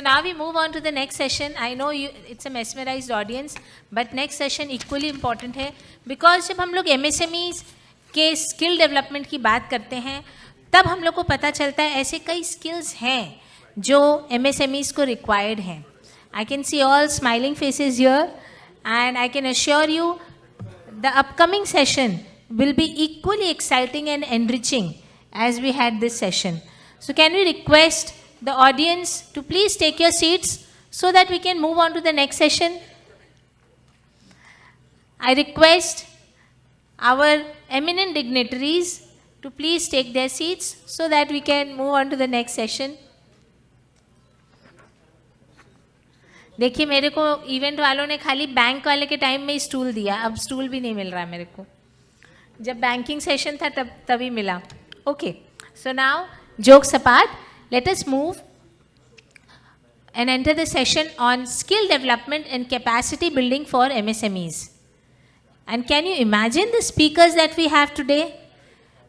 now we move on to the next session. I know it's a mesmerized audience, but next session equally important है, because जब हम लोग MSMEs के skill development की बात करते हैं, तब हम लोग को पता चलता है ऐसे कई skills हैं जो MSMEs को required हैं. I can see all smiling faces here, and I can assure you the upcoming session will be equally exciting and enriching as we had this session. So can we request the audience to please take your seats so that we can move on to the next session? I request our eminent dignitaries to please take their seats so that we can move on to the next session. देखिए, मेरे को event वालों ने खाली bank वाले के time में stool दिया, अब स्टूल भी नहीं मिल रहा है मेरे को. जब बैंकिंग सेशन था तभी मिला. Okay, so now jokes apart, let us move and enter the session on skill development and capacity building for MSMEs. And can you imagine the speakers that we have today?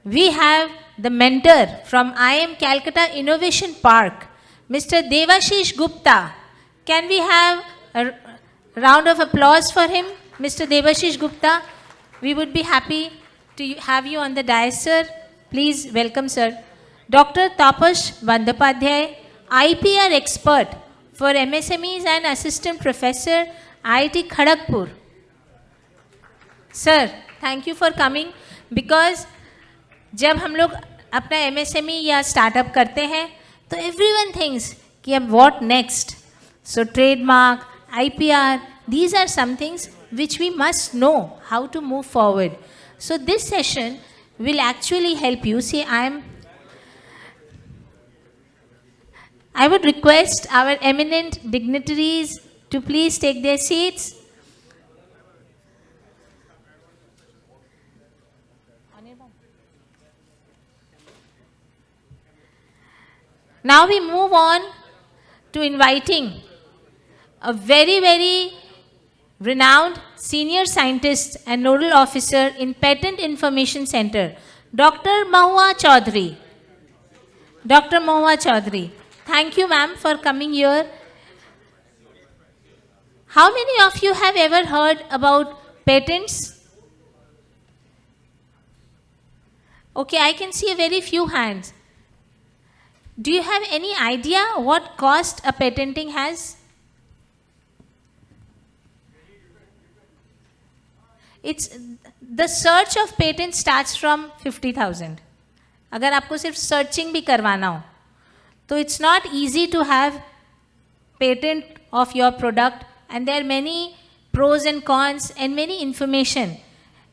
We have the mentor from IIM Calcutta Innovation Park, Mr. Devasis Gupta. Can we have a round of applause for him, Mr. Devasis Gupta? We would be happy to have you on the dais, sir. Please welcome, sir. Dr. Tapas Bandyopadhyay, IPR Expert for MSMEs and Assistant Professor, IIT Kharagpur. Sir, thank you for coming, because जब हम लोग अपना MSME या startup करते हैं तो everyone thinks कि अब what next? So trademark, IPR, these are some things which we must know how to move forward. So this session will actually help you. See, I would request our eminent dignitaries to please take their seats. Now we move on to inviting a very, very renowned senior scientist and nodal officer in Patent Information Center, Dr. Mahuya Choudhury. Dr. Mahuya Choudhury. Thank you, ma'am, for coming here. How many of you have ever heard about patents? Okay, I can see a very few hands. Do you have any idea what cost a patenting has? The search of patent starts from 50,000. अगर आपको सिर्फ searching भी करवाना हो, so it's not easy to have patent of your product, and there are many pros and cons and many information.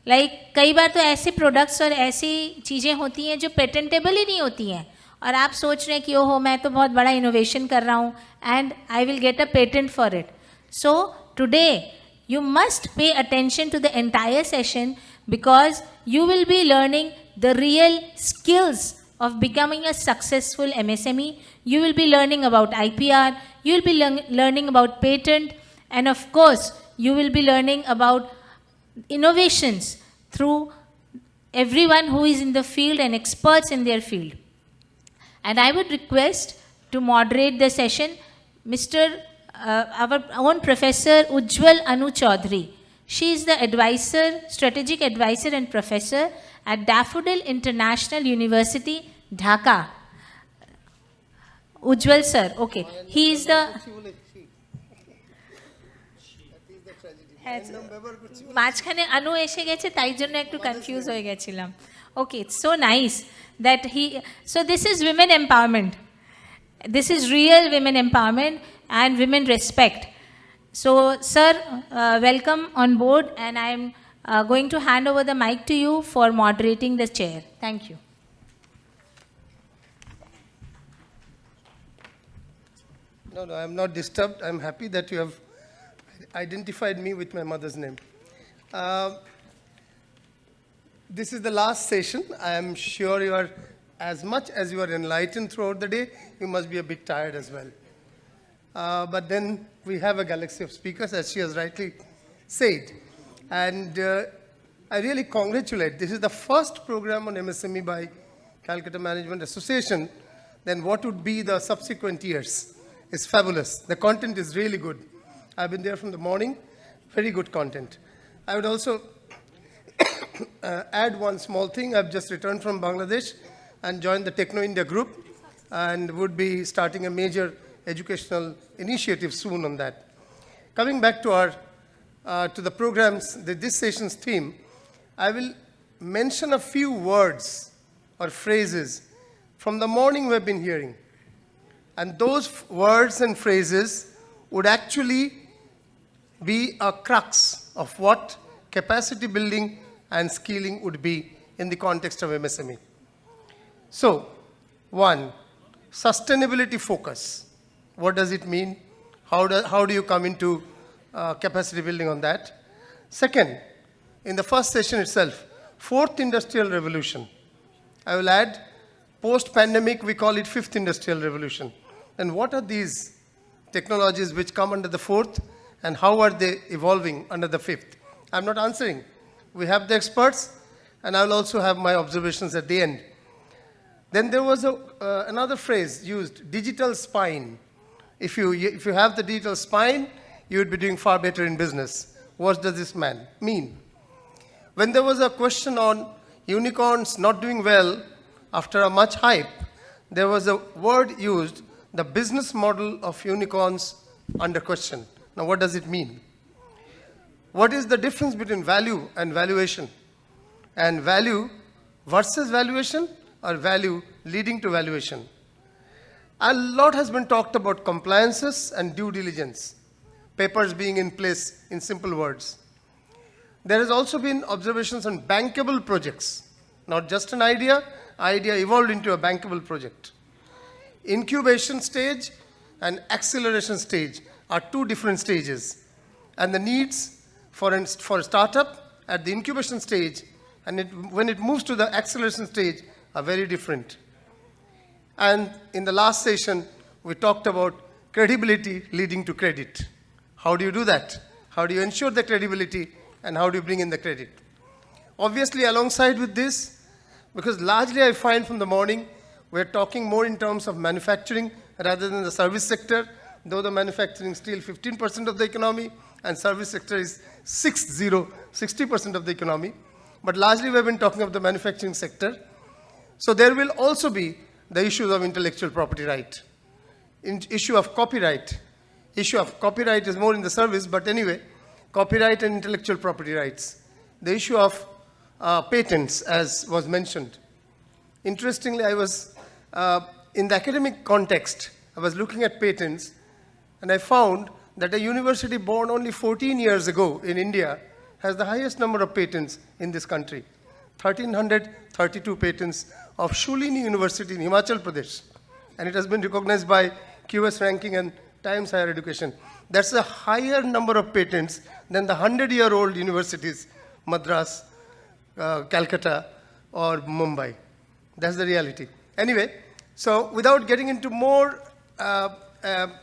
Like कई बार तो ऐसे products और ऐसी चीज़ें होती हैं जो patentable ही नहीं होती हैं, और आप सोच रहे हैं कि ओहो मैं तो बहुत बड़ा innovation कर रहा हूँ and I will get a patent for it. So today you must pay attention to the entire session, because you will be learning the real skills of becoming a successful MSME. You will be learning about IPR, you will be learning about patent, and of course, you will be learning about innovations through everyone who is in the field and experts in their field. And I would request to moderate the session our own Professor Ujjwal Anu Chowdhury. She is the advisor, strategic advisor and professor at Daffodil International University, Dhaka. Ujjwal sir, okay. He is the... মাঝখানে Anu এসে গেছে, তাই জন্য একটু confuse হয়ে গেছিলাম. Okay, it's so nice that so this is women empowerment. This is real women empowerment and women respect. So, sir, welcome on board, and I am going to hand over the mic to you for moderating the chair. Thank you. No, I am not disturbed. I am happy that you have identified me with my mother's name. This is the last session. I am sure you are, as much as you are enlightened throughout the day, you must be a bit tired as well. But then we have a galaxy of speakers, as she has rightly said. And I really congratulate. This is the first program on MSME by Calcutta Management Association. Then what would be the subsequent years? is fabulous. The content is really good. I've been there from the morning, very good content. I would also add one small thing. I've just returned from Bangladesh and joined the Techno India group and would be starting a major educational initiative soon on that. Coming back to to the programs, this session's theme, I will mention a few words or phrases from the morning we've been hearing. And those words and phrases would actually be a crux of what capacity building and skilling would be in the context of MSME. So, one, sustainability focus. What does it mean? How do you come into capacity building on that? Second, in the first session itself, fourth industrial revolution. I will add, post-pandemic, we call it fifth industrial revolution. And what are these technologies which come under the fourth, and how are they evolving under the fifth? I'm not answering. We have the experts, and I will also have my observations at the end. Then there was another phrase used, digital spine. If you have the digital spine, you would be doing far better in business. What does this mean? When there was a question on unicorns not doing well after a much hype, there was a word used, the business model of unicorns under question. Now, what does it mean? What is the difference between value and valuation? And value versus valuation, or value leading to valuation? A lot has been talked about compliances and due diligence, papers being in place in simple words. There has also been observations on bankable projects, not just an idea evolved into a bankable project. Incubation stage and acceleration stage are two different stages, and the needs for a startup at the incubation stage and when it moves to the acceleration stage are very different. And in the last session, we talked about credibility leading to credit. How do you do that? How do you ensure the credibility, and how do you bring in the credit? Obviously, alongside with this, because largely I find from the morning, we're talking more in terms of manufacturing rather than the service sector, though the manufacturing is still 15% of the economy, and service sector is 60% of the economy. But largely we've been talking of the manufacturing sector. So there will also be the issues of intellectual property right, issue of copyright. Issue of copyright is more in the service, but anyway, copyright and intellectual property rights. The issue of patents, as was mentioned. Interestingly, I was, in the academic context, I was looking at patents, and I found that a university born only 14 years ago in India has the highest number of patents in this country. 1,332 patents of Shulini University in Himachal Pradesh. And it has been recognized by QS ranking and Times Higher Education. That's a higher number of patents than the 100-year-old universities, Madras, Calcutta, or Mumbai. That's the reality. Anyway, so without getting into more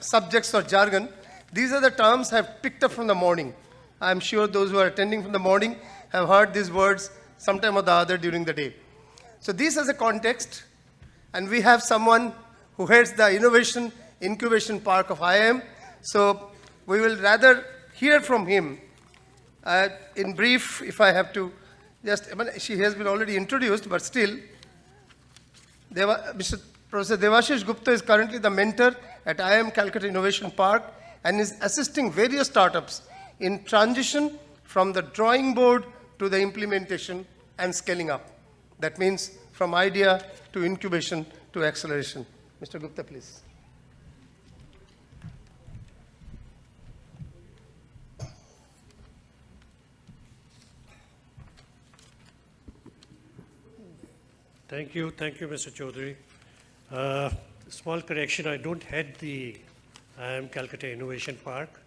subjects or jargon, these are the terms I've picked up from the morning. I'm sure those who are attending from the morning have heard these words sometime or the other during the day. So this is a context, and we have someone who heads the Innovation Incubation Park of IIM. So we will rather hear from him. In brief, if I have to just, she has been already introduced, but still, Mr. Professor Devasis Gupta is currently the mentor at IIM Calcutta Innovation Park and is assisting various startups in transition from the drawing board to the implementation and scaling up. That means from idea to incubation to acceleration. Mr. Gupta, please. Thank you, Mr. Choudhury. Small correction, I don't head the IIM Calcutta Innovation Park,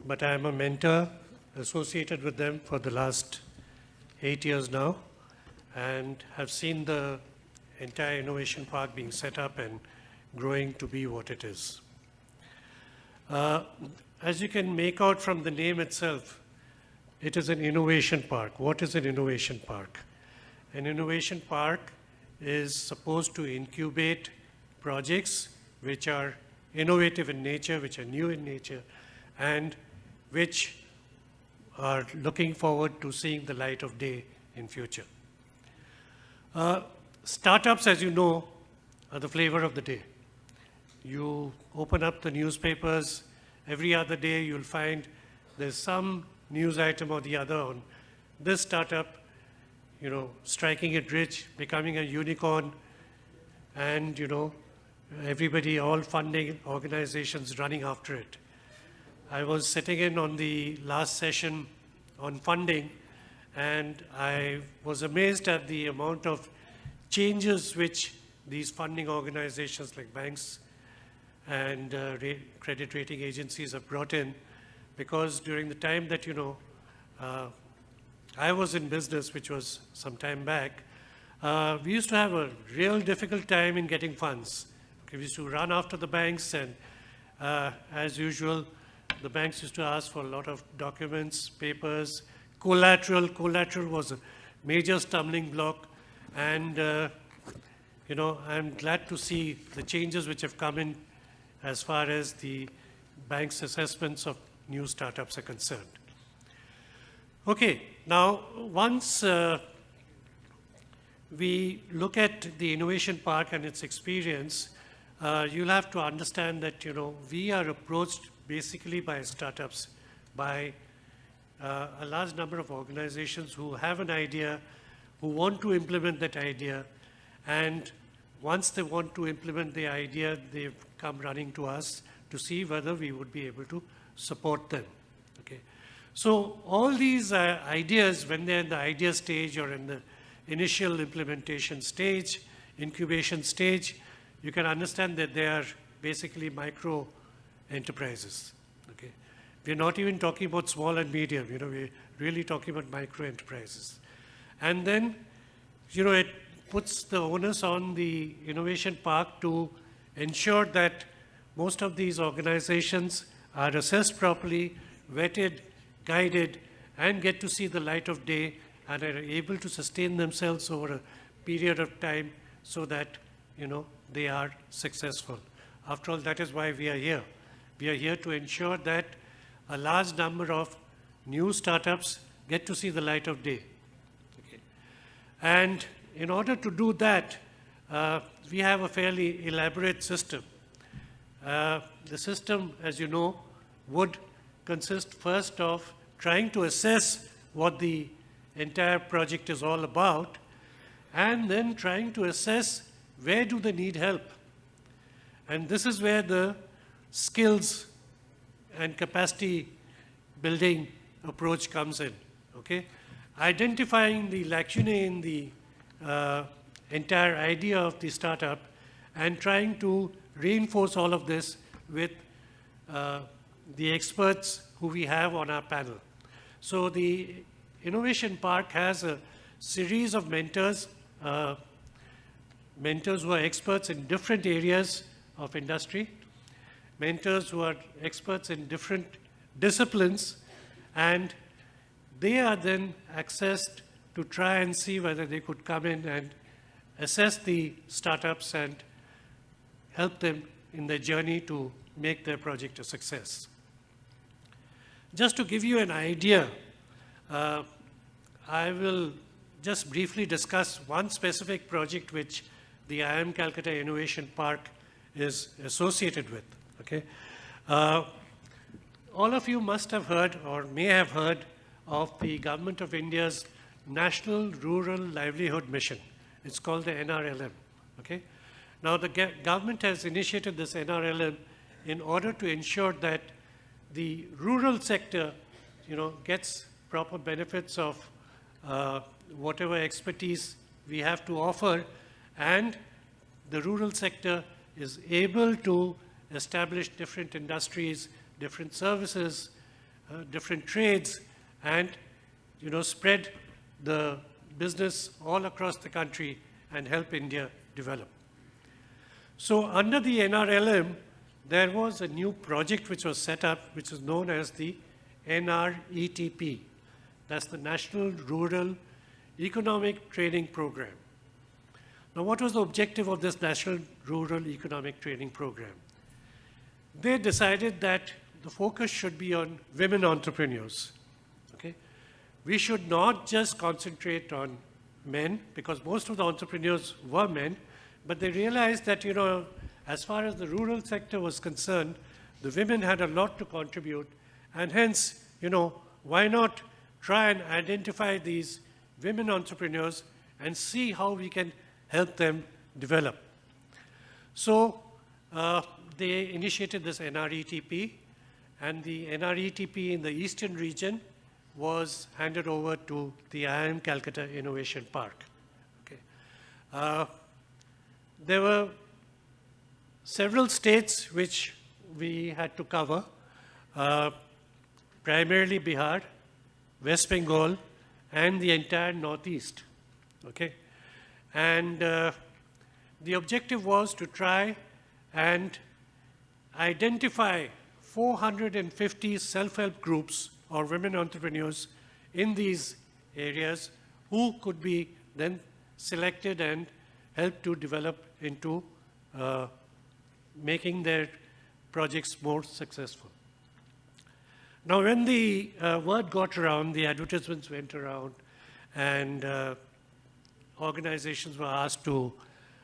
but I am a mentor associated with them for the last 8 years now, and have seen the entire innovation park being set up and growing to be what it is. As you can make out from the name itself, it is an innovation park. What is an innovation park? An innovation park is supposed to incubate projects which are innovative in nature, which are new in nature, and which are looking forward to seeing the light of day in future. Startups, as you know, are the flavor of the day. You open up the newspapers, every other day you'll find there's some news item or the other on this startup, you know, striking it rich, becoming a unicorn, and, you know, everybody, all funding organizations running after it. I was sitting in on the last session on funding, and I was amazed at the amount of changes which these funding organizations like banks and credit rating agencies have brought in, because during the time that, you know, I was in business, which was some time back, we used to have a real difficult time in getting funds. Okay, we used to run after the banks, and as usual, the banks used to ask for a lot of documents, papers, collateral. Collateral was a major stumbling block, and you know, I'm glad to see the changes which have come in as far as the bank's assessments of new startups are concerned. Okay, now once we look at the Innovation Park and its experience, you'll have to understand that, you know, we are approached basically by startups, by a large number of organizations who have an idea, who want to implement that idea, and once they want to implement the idea, they come running to us to see whether we would be able to support them. Okay. So all these ideas, when they're in the idea stage or in the initial implementation stage, incubation stage, you can understand that they are basically micro enterprises. Okay. We're not even talking about small and medium, you know, we're really talking about micro enterprises. And then, you know, it puts the onus on the Innovation Park to ensure that most of these organizations are assessed properly, vetted, guided, and get to see the light of day and are able to sustain themselves over a period of time so that, you know, they are successful. After all, that is why we are here. We are here to ensure that a large number of new startups get to see the light of day. Okay. And in order to do that, we have a fairly elaborate system. The system, as you know, would consist first of trying to assess what the entire project is all about, and then trying to assess where do they need help. And this is where the skills and capacity building approach comes in. Okay? Identifying the lacunae in the entire idea of the startup and trying to reinforce all of this with the experts who we have on our panel. So the Innovation Park has a series of mentors, mentors who are experts in different areas of industry, mentors who are experts in different disciplines, and they are then accessed to try and see whether they could come in and assess the startups and help them in their journey to make their project a success. Just to give you an idea, I will just briefly discuss one specific project which the IIM Calcutta Innovation Park is associated with. Okay? All of you must have heard or may have heard of the Government of India's National Rural Livelihood Mission. It's called the NRLM. Okay? Now, the government has initiated this NRLM in order to ensure that the rural sector, you know, gets proper benefits of whatever expertise we have to offer, and the rural sector is able to establish different industries, different services, different trades, and, you know, spread the business all across the country and help India develop. So under the NRLM, there was a new project which was set up, which is known as the NRETP. That's the National Rural Economic Training Program. Now, what was the objective of this National Rural Economic Training Program? they decided that the focus should be on women entrepreneurs. Okay? We should not just concentrate on men, because most of the entrepreneurs were men, but they realized that, as far as the rural sector was concerned, the women had a lot to contribute, and hence, why not try and identify these women entrepreneurs and see how we can help them develop. So they initiated this NRETP, and the NRETP in the eastern region was handed over to the IIM Calcutta Innovation Park. Okay. There were several states which we had to cover, primarily Bihar, West Bengal, and the entire Northeast. Okay? And the objective was to try and identify 450 self-help groups or women entrepreneurs in these areas who could be then selected and helped to develop into making their projects more successful. Now, when the word got around, the advertisements went around, and organizations were asked to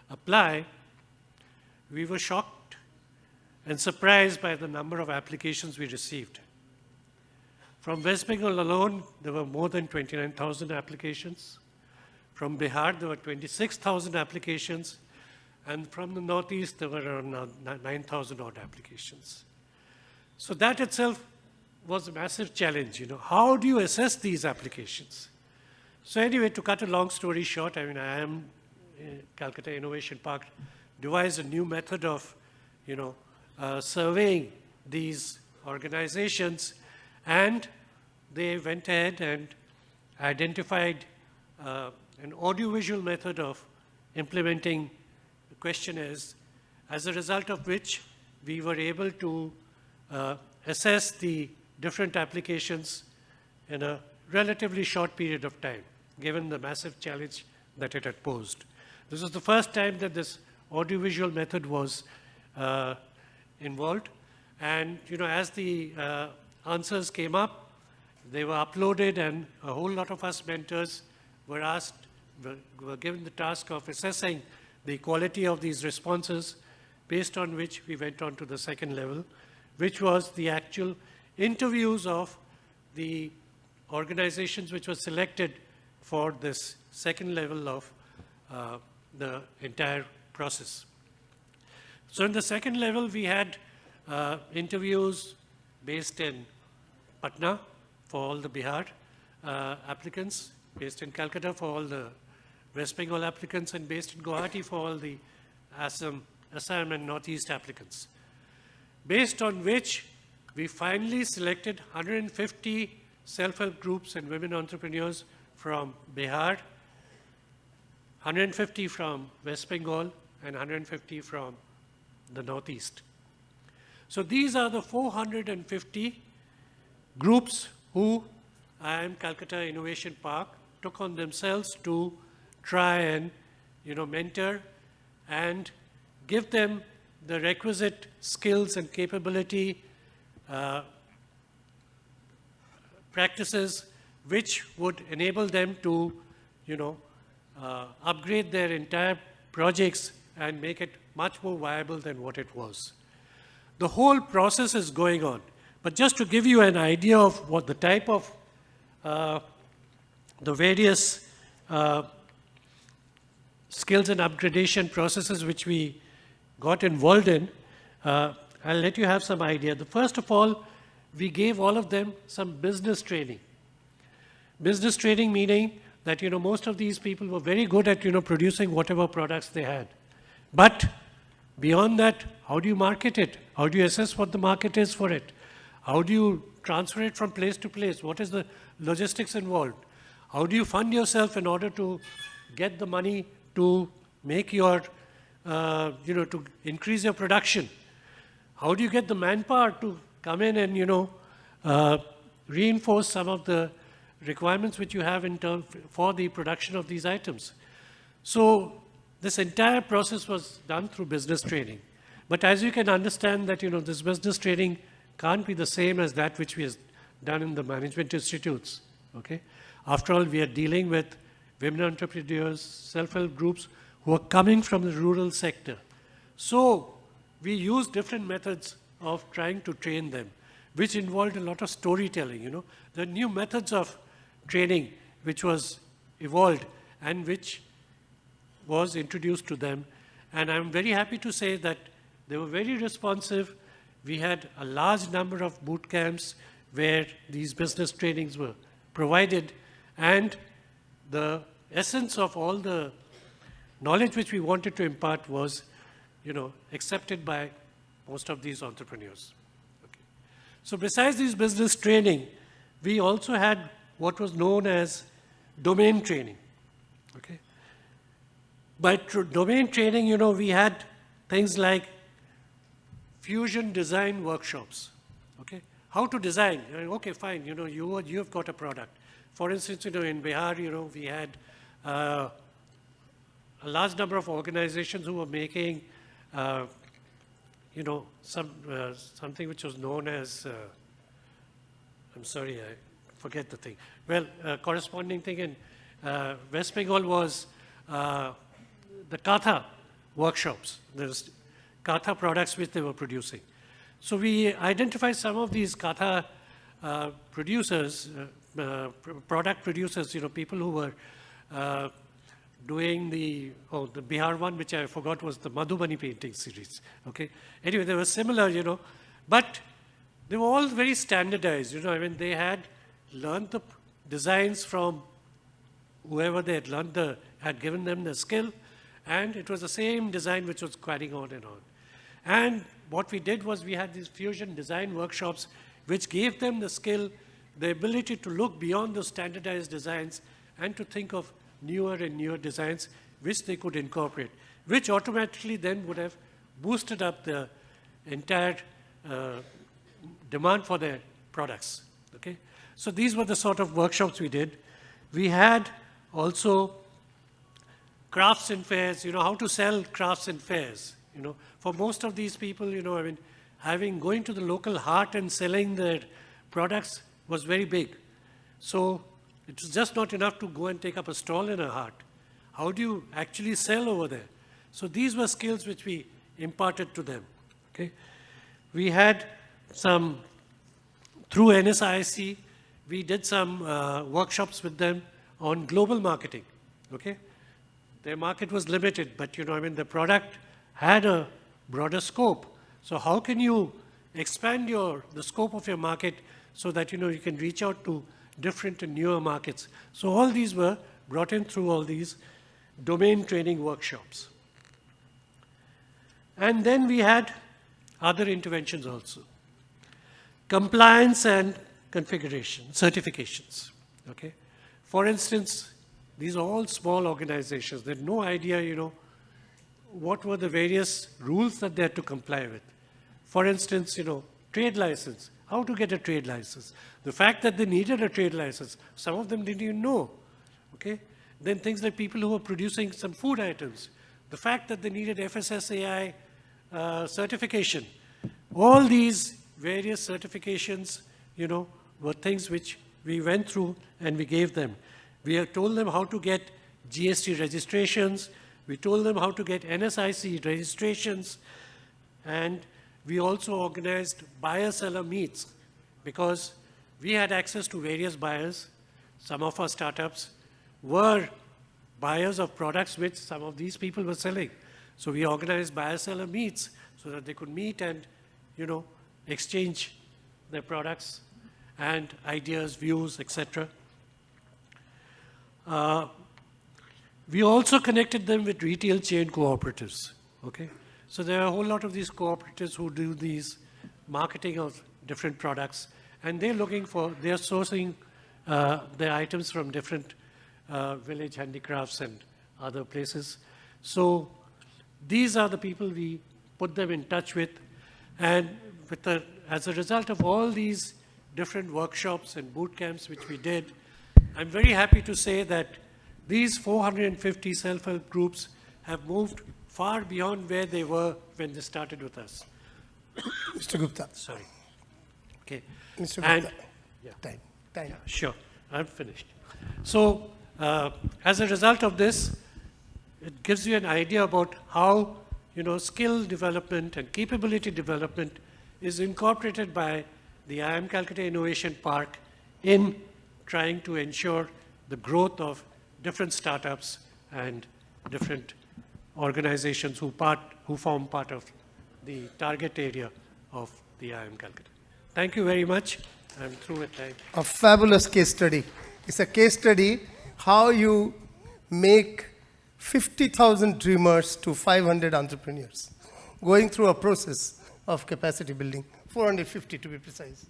apply, we were shocked and surprised by the number of applications we received. From West Bengal alone, there were more than 29,000 applications. From Bihar, there were 26,000 applications. And from the Northeast, there were around 9,000 odd applications. So that itself was a massive challenge. How do you assess these applications? So anyway, to cut a long story short, IIM Calcutta Innovation Park devised a new method of, surveying these organizations, and they went ahead and identified an audiovisual method of implementing the questionnaires, as a result of which we were able to assess the different applications in a relatively short period of time, given the massive challenge that it had posed. This was the first time that this audiovisual method was involved. And as the answers came up, they were uploaded, and a whole lot of us mentors were given the task of assessing the quality of these responses, based on which we went on to the second level, which was the actual interviews of the organizations which were selected for this second level of the entire process. So in the second level, we had interviews based in Patna for all the Bihar applicants, based in Calcutta for all the West Bengal applicants, and based in Guwahati for all the Assam and Northeast applicants. Based on which we finally selected 150 self-help groups and women entrepreneurs from Bihar, 150 from West Bengal, and 150 from the Northeast. So these are the 450 groups who IIM Calcutta Innovation Park took on themselves to try and mentor and give them the requisite skills and capability practices which would enable them to upgrade their entire projects and make it much more viable than what it was. The whole process is going on. But just to give you an idea of what the type of the various skills and upgradation processes which we got involved in, I'll let you have some idea. First of all, we gave all of them some business training. Business training meaning that most of these people were very good at producing whatever products they had. But beyond that, how do you market it? How do you assess what the market is for it? How do you transfer it from place to place? What is the logistics involved? How do you fund yourself in order to get the money to make your, to increase your production? How do you get the manpower to come in and, reinforce some of the requirements which you have in terms for the production of these items? So this entire process was done through business training. But as you can understand that, this business training can't be the same as that which we have done in the management institutes, okay? After all, we are dealing with women entrepreneurs, self-help groups who are coming from the rural sector. So we use different methods of trying to train them, which involved a lot of storytelling, The new methods of training which was evolved and which was introduced to them. And I'm very happy to say that they were very responsive. We had a large number of boot camps where these business trainings were provided, and the essence of all the knowledge which we wanted to impart was, accepted by most of these entrepreneurs. Okay. So besides this business training, we also had what was known as domain training. Okay. By domain training, we had things like fusion design workshops. Okay. How to design? Okay, fine. You've got a product. For instance, in Bihar, we had a large number of organizations who were making, something which was known as, I'm sorry, I forget the thing. Well, corresponding thing in West Bengal was the Katha workshops. There's Katha products which they were producing. So we identified some of these Katha producers, product producers, people who were doing the Bihar one, which I forgot was the Madhubani painting series. Okay. Anyway, they were similar, but they were all very standardized. They had learned the designs from whoever they had given them the skill, and it was the same design which was carrying on and on. And what we did was we had these fusion design workshops which gave them the skill, the ability to look beyond those standardized designs and to think of newer and newer designs which they could incorporate, which automatically then would have boosted up the entire demand for their products. Okay? So these were the sort of workshops we did. We had also crafts and fairs, how to sell crafts and fairs. For most of these people, going to the local hart and selling their products was very big. So it was just not enough to go and take up a stall in a hart. How do you actually sell over there? So these were skills which we imparted to them. Okay? We had some, through NSIC, we did some workshops with them on global marketing. Okay? Their market was limited, but the product had a broader scope. So how can you expand the scope of your market so that you can reach out to different and newer markets? So all these were brought in through all these domain training workshops. And then we had other interventions also. Compliance and configuration, certifications. Okay? For instance, these are all small organizations. They had no idea, what were the various rules that they had to comply with. For instance, trade license. How to get a trade license? The fact that they needed a trade license, some of them didn't even know. Okay? Then things like people who were producing some food items. The fact that they needed FSSAI certification. All these various certifications, were things which we went through and we gave them. We have told them how to get GST registrations. We told them how to get NSIC registrations. And we also organized buyer-seller meets because we had access to various buyers. Some of our startups were buyers of products which some of these people were selling. So we organized buyer-seller meets so that they could meet and, exchange their products and ideas, views, etc. We also connected them with retail chain cooperatives. Okay? So there are a whole lot of these cooperatives who do these marketing of different products, and they're sourcing their items from different village handicrafts and other places. So these are the people we put them in touch with, and as a result of all these different workshops and boot camps which we did, I'm very happy to say that these 450 self-help groups have moved far beyond where they were when they started with us. Mr. Gupta. Sorry. Okay. Mr. And, Gupta. yeah. Time. Yeah, sure. I'm finished. So, as a result of this, it gives you an idea about how, skill development and capability development is incorporated by the IIM Calcutta Innovation Park in trying to ensure the growth of different startups and different organizations who form part of the target area of the IIM Calcutta. Thank you very much. I'm through with time. A fabulous case study. It's a case study how you make 50,000 dreamers to 500 entrepreneurs, going through a process of capacity building, 450 to be precise.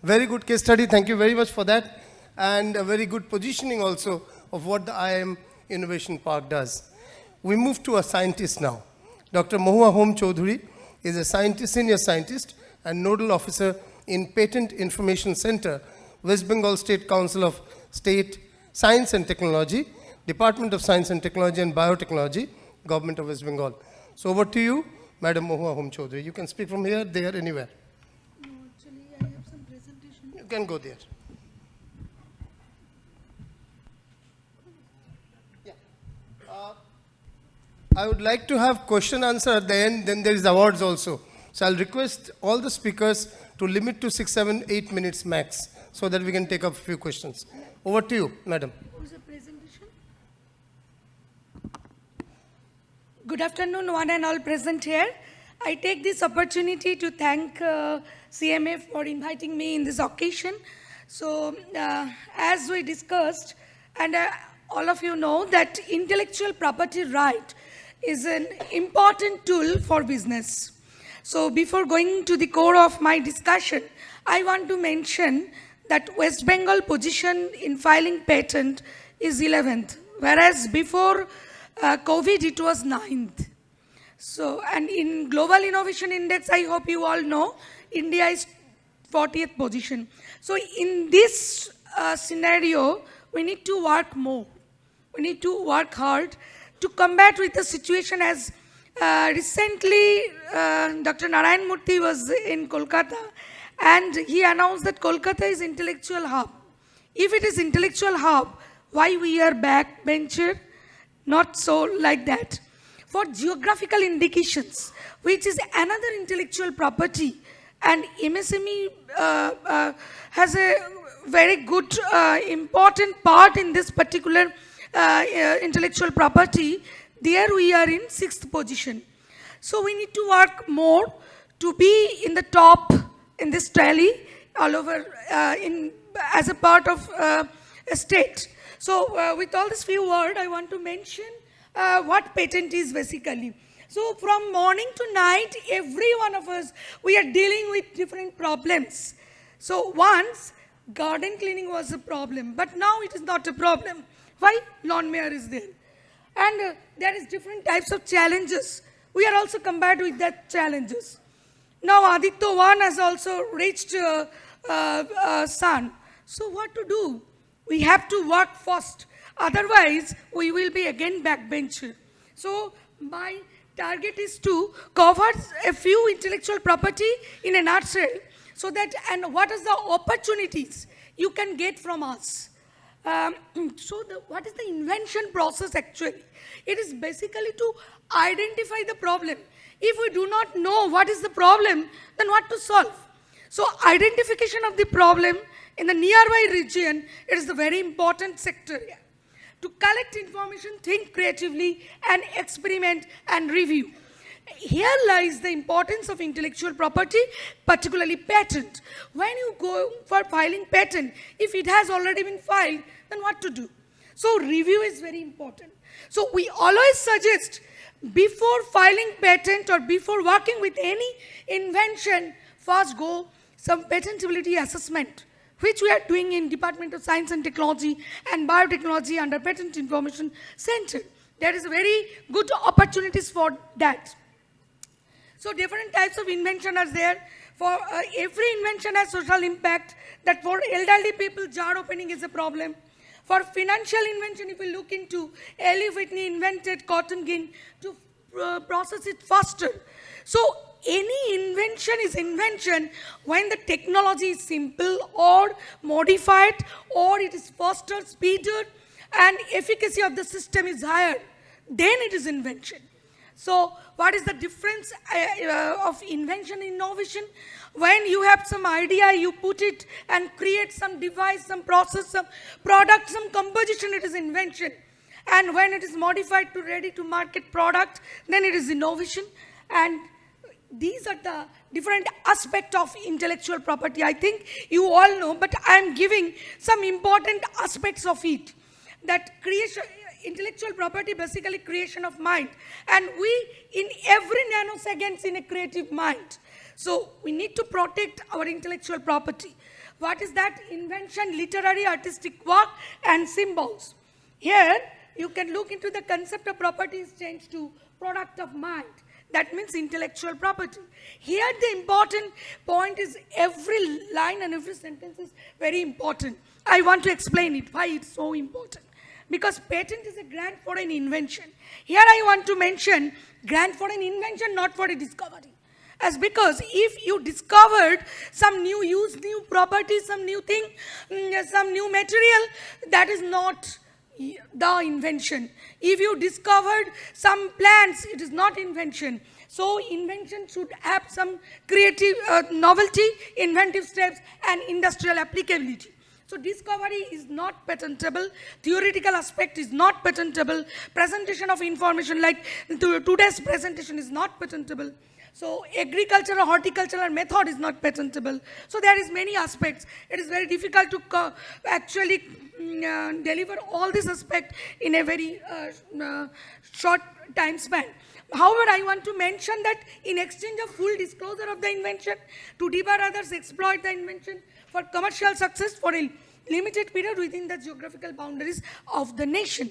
Very good case study. Thank you very much for that. And a very good positioning also of what the IIM Innovation Park does. We move to a scientist now. Dr. Mahuya Choudhury is a senior scientist and nodal officer in Patent Information Center, West Bengal State Council of State Science and Technology, Department of Science and Technology and Biotechnology, Government of West Bengal. So over to you, Madam Mahuya Choudhury. You can speak from here, there, anywhere. No, actually, I have some presentation. You can go there. Yeah. I would like to have question answer at the end, then there is awards also. So I'll request all the speakers to limit to 6, 7, 8 minutes max, so that we can take up a few questions. Over to you, madam. Who's the presentation? Good afternoon, one and all present here. I take this opportunity to thank CMA for inviting me in this occasion. So, as we discussed, and all of you know that intellectual property right is an important tool for business. So before going to the core of my discussion, I want to mention that West Bengal position in filing patent is 11th, whereas before COVID it was 9th. So, and in Global Innovation Index, I hope you all know, India is 40th position. So in this scenario, we need to work more. We need to work hard to combat with the situation. As recently, Dr. Narayan Murthy was in Kolkata, and he announced that Kolkata is intellectual hub. If it is intellectual hub, why we are backbencher? Not so like that. For geographical indications, which is another intellectual property, and MSME has a very good, important part in this particular intellectual property. There we are in 6th position. So we need to work more to be in the top in this tally all over as a part of a state. So with all this few words, I want to mention what patent is basically. So from morning to night, every one of us, we are dealing with different problems. So once, garden cleaning was a problem, but now it is not a problem. Why? Lawn mower is there. And there is different types of challenges. We are also combated with that challenges. Now Aditya 1 has also reached sun. So what to do? We have to work first. Otherwise, we will be again backbencher. So my target is to cover a few intellectual property in a nutshell, so that, and what is the opportunities you can get from us. What is the invention process actually? It is basically to identify the problem. If we do not know what is the problem, then what to solve? So identification of the problem in the nearby region, it is a very important sector here. To collect information, think creatively, and experiment and review. Here lies the importance of intellectual property, particularly patent. When you go for filing patent, if it has already been filed, then what to do? So review is very important. So we always suggest, before filing patent or before working with any invention, first go some patentability assessment, which we are doing in Department of Science and Technology and Biotechnology under Patent Information Center. There is very good opportunities for that. So different types of invention are there. For every invention has social impact. That for elderly people, jar opening is a problem. For financial invention, if we look into, Eli Whitney invented cotton gin to process it faster. So any invention is invention when the technology is simple or modified, or it is faster, speeder, and efficacy of the system is higher. Then it is invention. So what is the difference of invention and innovation? When you have some idea, you put it and create some device, some process, some product, some composition, it is invention. And when it is modified to ready to market product, then it is innovation. And these are the different aspects of intellectual property. I think you all know, but I am giving some important aspects of it. That creation, intellectual property, basically creation of mind. And we, in every nanoseconds, in a creative mind. So we need to protect our intellectual property. What is that? Invention, literary, artistic work, and symbols. Here, you can look into the concept of property is changed to product of mind. That means intellectual property. Here the important point is every line and every sentence is very important. I want to explain it, why it's so important. Because patent is a grant for an invention. Here I want to mention grant for an invention, not for a discovery. As because if you discovered some new use, new property, some new thing, some new material, that is not the invention. If you discovered some plants, it is not invention. So invention should have some creative novelty, inventive steps, and industrial applicability. So discovery is not patentable, theoretical aspect is not patentable, presentation of information like today's presentation is not patentable. So agricultural, horticultural method is not patentable. So there is many aspects. It is very difficult to actually deliver all these aspects in a very short time span. However, I want to mention that in exchange of full disclosure of the invention, to debar others exploit the invention for commercial success for a limited period within the geographical boundaries of the nation.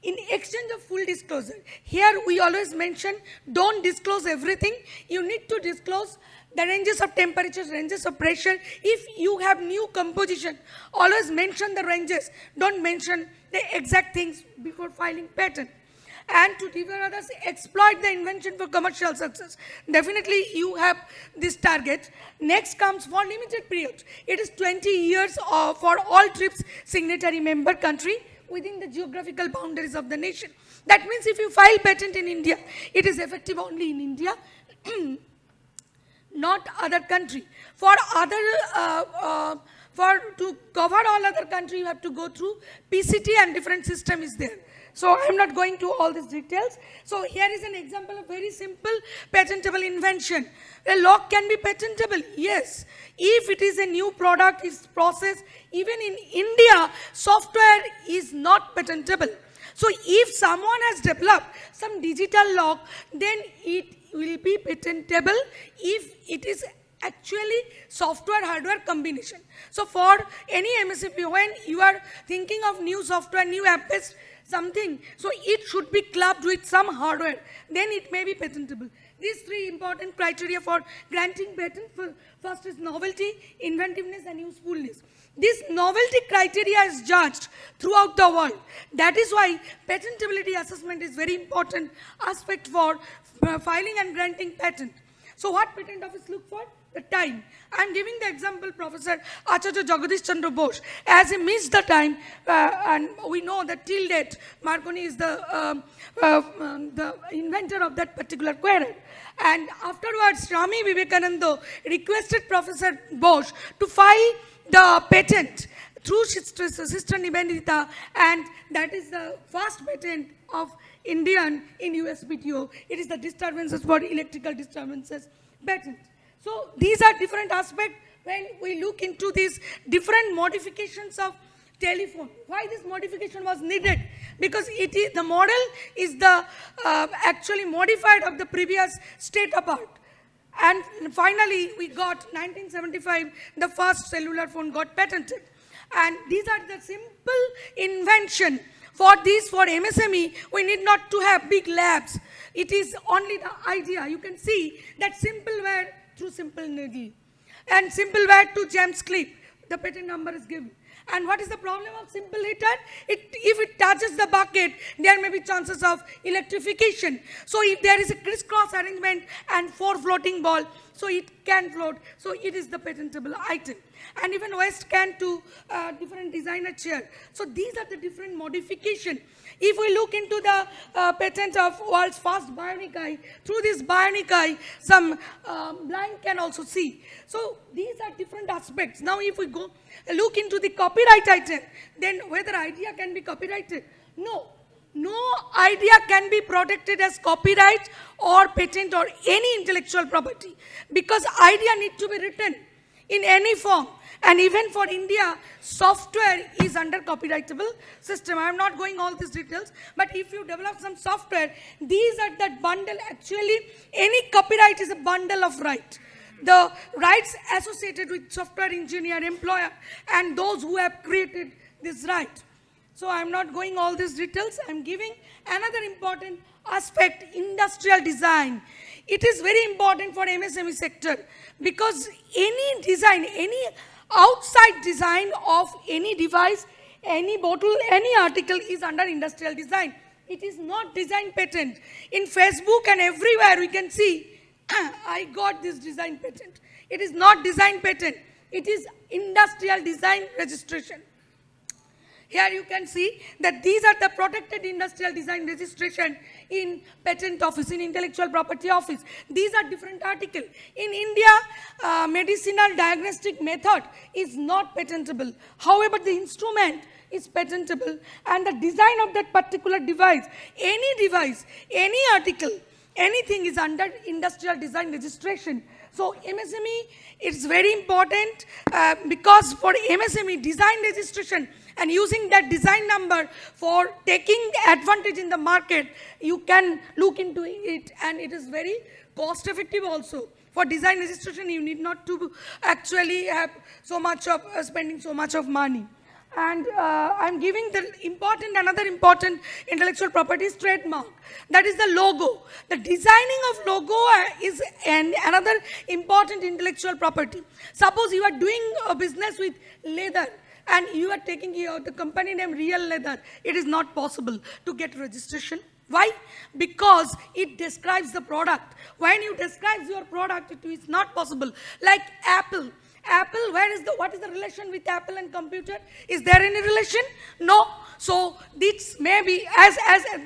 In exchange of full disclosure, here we always mention, don't disclose everything. You need to disclose the ranges of temperatures, ranges of pressure. If you have new composition, always mention the ranges. Don't mention the exact things before filing patent. And to debar others, exploit the invention for commercial success. Definitely you have this target. Next comes for limited period. It is 20 years for all TRIPS signatory member country within the geographical boundaries of the nation. That means if you file patent in India, it is effective only in India, not other country. For other, to cover all other country, you have to go through PCT and different system is there. So I'm not going to all these details. So here is an example of very simple patentable invention. A lock can be patentable, yes. If it is a new product, its process, even in India, software is not patentable. So if someone has developed some digital lock, then it will be patentable if it is actually software hardware combination. So for any MSME, when you are thinking of new software, new app-based something, so it should be clubbed with some hardware, then it may be patentable. These three important criteria for granting patent. First is novelty, inventiveness, and usefulness. This novelty criteria is judged throughout the world. That is why patentability assessment is very important aspect for filing and granting patent. So what patent office look for? The time. I am giving the example, Professor Acharya Jagadish Chandra Bose, as he missed the time, and we know that till date, Marconi is the inventor of that particular quadrant. And afterwards, Rami Vivekananda requested Professor Bose to file the patent through sister Nivedita, and that is the first patent of Indian in USPTO. It is the disturbances for electrical disturbances patent. So these are different aspects when we look into these different modifications of telephone. Why this modification was needed? Because it is, the model is the actually modified of the previous state of art. And finally, we got 1975, the first cellular phone got patented. And these are the simple invention. For this, for MSME, we need not to have big labs. It is only the idea. You can see that simple wire through simple needle. And simple wire to James clip. The patent number is given. And what is the problem of simple heater? If it touches the bucket, there may be chances of electrification. So if there is a crisscross arrangement and 4 floating ball, so it can float. So it is the patentable item. And even waste can to different designer chair. So these are the different modification. If we look into the patent of world's first bionic eye, through this bionic eye, some blind can also see. So these are different aspects. Now if we go look into the copyright item, then whether idea can be copyrighted? No. No idea can be protected as copyright or patent or any intellectual property, because idea need to be written in any form. And even for India, software is under copyrightable system. I am not going all these details, but if you develop some software, these are that bundle. Actually, any copyright is a bundle of rights. The rights associated with software engineer, employer, and those who have created this right. So I'm not going all these details. I'm giving another important aspect, industrial design. It is very important for MSME sector, because any design, any outside design of any device, any bottle, any article is under industrial design. It is not design patent. In Facebook and everywhere we can see, I got this design patent. It is not design patent. It is industrial design registration. Here you can see that these are the protected industrial design registration in patent office, in intellectual property office. These are different articles. In India, medicinal diagnostic method is not patentable. However, the instrument is patentable, and the design of that particular device, any article, anything is under industrial design registration. So MSME, it's very important because for MSME design registration and using that design number for taking advantage in the market, you can look into it, and it is very cost effective also. For design registration, you need not to actually have so much of spending so much of money. And I'm giving another important intellectual property is trademark. That is the logo. The designing of logo is another important intellectual property. Suppose you are doing a business with leather and you are taking the company name Real Leather. It is not possible to get registration. Why? Because it describes the product. When you describe your product, it is not possible. Like Apple. Apple, what is the relation with Apple and computer? Is there any relation? No. So this may be as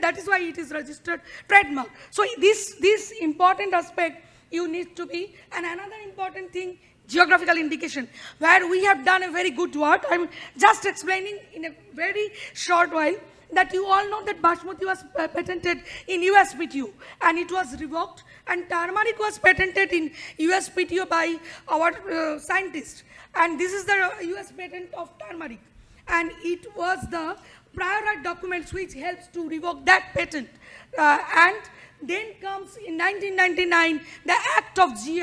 that is why it is registered trademark. So this important aspect you need to be. And another important thing, geographical indication, where we have done a very good work. I'm just explaining in a very short while that you all know that Basmati was patented in USPTO and it was revoked, and turmeric was patented in USPTO by our scientists, and this is the US patent of turmeric, and it was the prior art documents which helps to revoke that patent. And then comes in 1999 the Act of GI.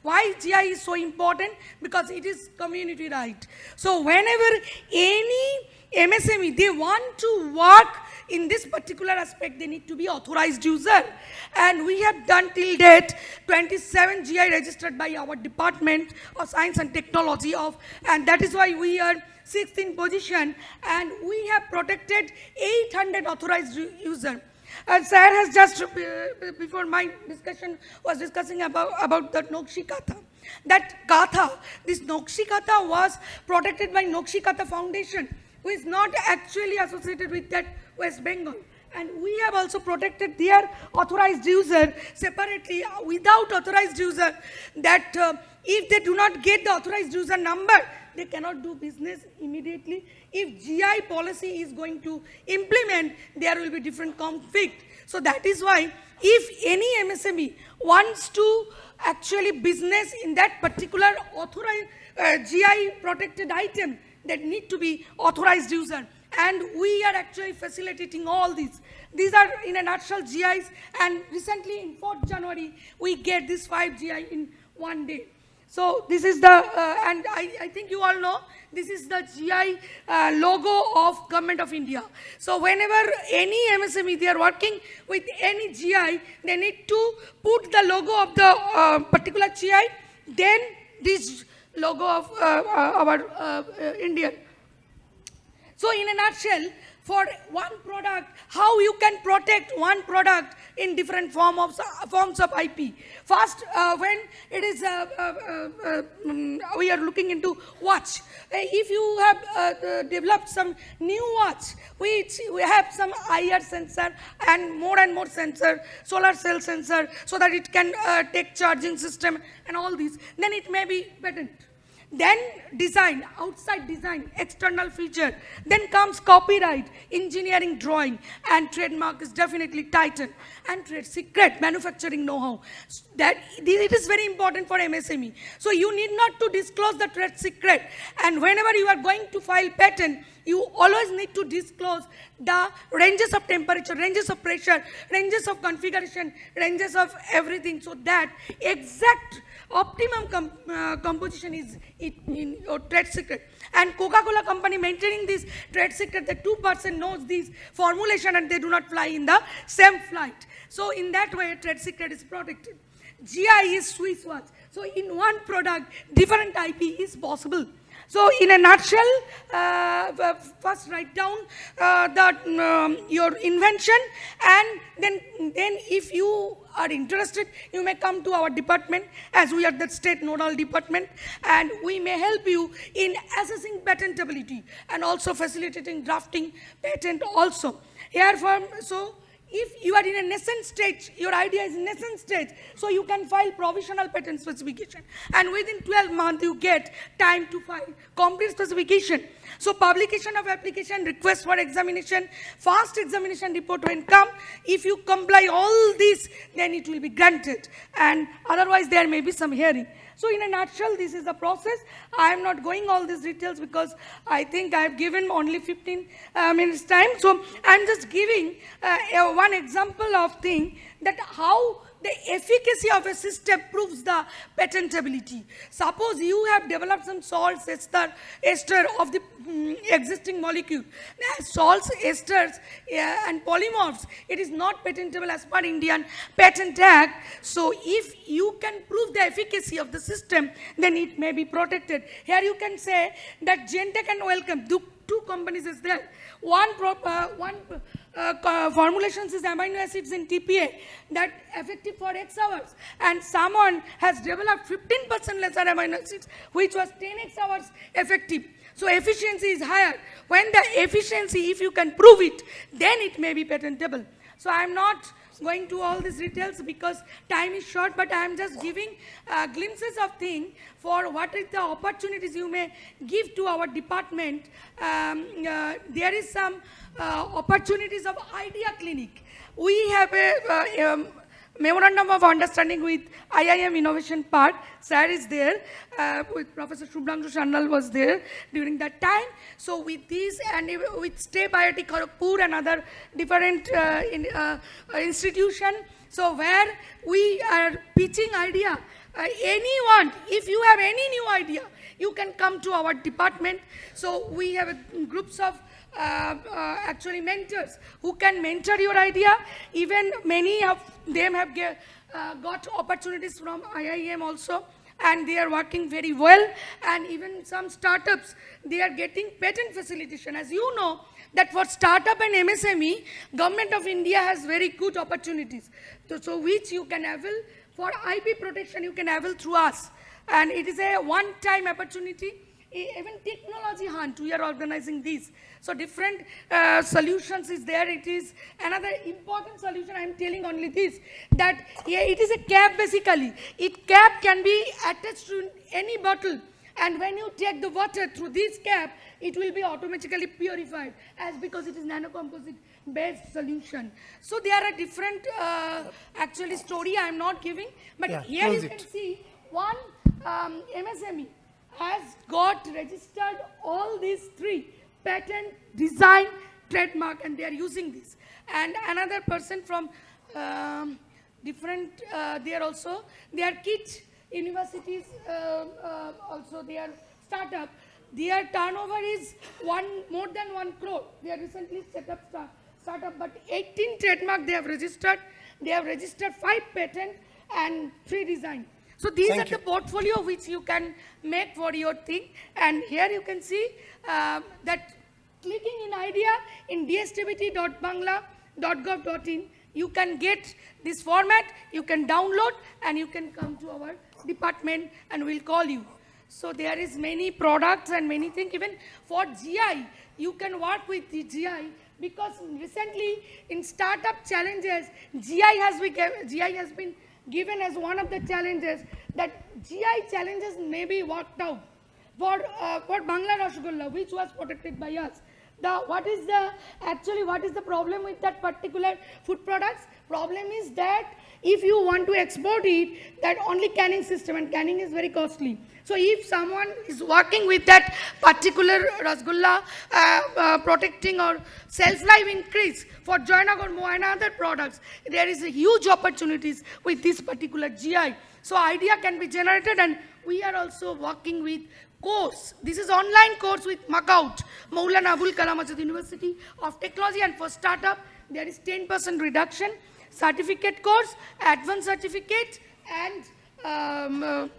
Why GI is so important? Because it is community right. So whenever any MSME, they want to work in this particular aspect, they need to be authorized user. And we have done till date 27 GI registered by our Department of Science and Technology and that is why we are 6th in position, and we have protected 800 authorized user. And Sir has just, before my discussion, was discussing about the Nokshi Katha. That Katha, this Nokshi Katha was protected by Nokshi Katha Foundation, who is not actually associated with that West Bengal. And we have also protected their authorized user separately, without authorized user, that if they do not get the authorized user number, they cannot do business immediately. If GI policy is going to implement, there will be different conflict. So that is why if any MSME wants to actually business in that particular authorized GI protected item, that need to be authorized user. And we are actually facilitating all these. These are in a nutshell GIs, and recently in 4th January, we get this 5 GI in one day. So this is the, and I think you all know, this is the GI logo of Government of India. So whenever any MSME, they are working with any GI, they need to put the logo of the particular GI, then this logo of our Indian. So in a nutshell, for one product, how you can protect one product in different forms of IP. First, when it is, we are looking into watch. If you have developed some new watch, which we have some IR sensor and more sensor, solar cell sensor, so that it can take charging system and all these, then it may be patent. Then design, outside design, external feature. Then comes copyright, engineering drawing, and trademark is definitely title. And trade secret, manufacturing know-how. That it is very important for MSME. So you need not to disclose the trade secret. And whenever you are going to file patent, you always need to disclose the ranges of temperature, ranges of pressure, ranges of configuration, ranges of everything, so that exact optimum composition is in your trade secret. And Coca-Cola company maintaining this trade secret, the 2% knows this formulation and they do not fly in the same flight. So in that way, trade secret is protected. GI is Swiss watch. So in one product, different IP is possible. So in a nutshell, first write down your invention, and then if you are interested, you may come to our department, as we are the state nodal department, and we may help you in assessing patentability and also facilitating drafting patent also. So if you are in a nascent stage, your idea is nascent stage, so you can file provisional patent specification. And within 12 months, you get time to file complete specification. So publication of application, request for examination, fast examination report when come. If you comply all this, then it will be granted. And otherwise, there may be some hearing. So in a nutshell, this is the process. I am not going all these details because I think I have given only 15 minutes time. So I am just giving one example of thing that how the efficacy of a system proves the patentability. Suppose you have developed some salts, ester of the existing molecule. Salts, esters, and polymorphs, it is not patentable as per Indian Patent Act. So if you can prove the efficacy of the system, then it may be protected. Here you can say that Gentech and Wellcome, two companies is there. One formulations is amino acids in TPA that effective for X hours, and someone has developed 15% lesser amino acids which was 10x hours effective. So efficiency is higher. When the efficiency, if you can prove it, then it may be patentable. So I am not going to all these details because time is short, but I am just giving glimpses of things for what is the opportunities you may give to our department. There is some opportunities of idea clinic. We have a memorandum of understanding with IIM Innovation Park. Sir is there, with Professor Shubhranshu Shandal was there during that time. So with this and with State IIT Kharagpur and other different institution, so where we are pitching idea, anyone, if you have any new idea, you can come to our department. So we have groups of actually mentors who can mentor your idea. Even many of them have got opportunities from IIM also, and they are working very well. And even some startups, they are getting patent facilitation. As you know, that for startup and MSME, Government of India has very good opportunities. So which you can avail for IP protection, you can avail through us. And it is a one-time opportunity. Even technology hunt, we are organizing this. So different solutions is there. It is another important solution. I am telling only this, that it is a cap basically. Cap can be attached to any bottle, and when you take the water through this cap, it will be automatically purified, as because it is nanocomposite based solution. So there are different actually story I am not giving, but here you can see one MSME has got registered all these three: patent, design, trademark, and they are using this. And another person from different, they are also, they are KIT universities, also they are startup. Their turnover is more than 1 crore. They are recently set up startup, but 18 trademark they have registered. They have registered 5 patent and 3 design. So these are the portfolio which you can make for your thing. And here you can see that clicking idea, in dstbt.bangla.gov.in, you can get this format, you can download, and you can come to our department and we'll call you. So there is many products and many things. Even for GI, you can work with the GI, because recently in startup challenges, GI has been given as one of the challenges, that GI challenges may be worked out for Bangla Rasgulla, which was protected by us. What is the problem with that particular food products? Problem is that if you want to export it, that only canning system, and canning is very costly. So if someone is working with that particular Rasgulla protecting or self-life increase for Joynagar or Moana and other products, there is a huge opportunities with this particular GI. So idea can be generated, and we are also working with course. This is online course with Makout, Maulana Abul Kalam Azad University of Technology, and for startup, there is 10% reduction, certificate course, advanced certificate, and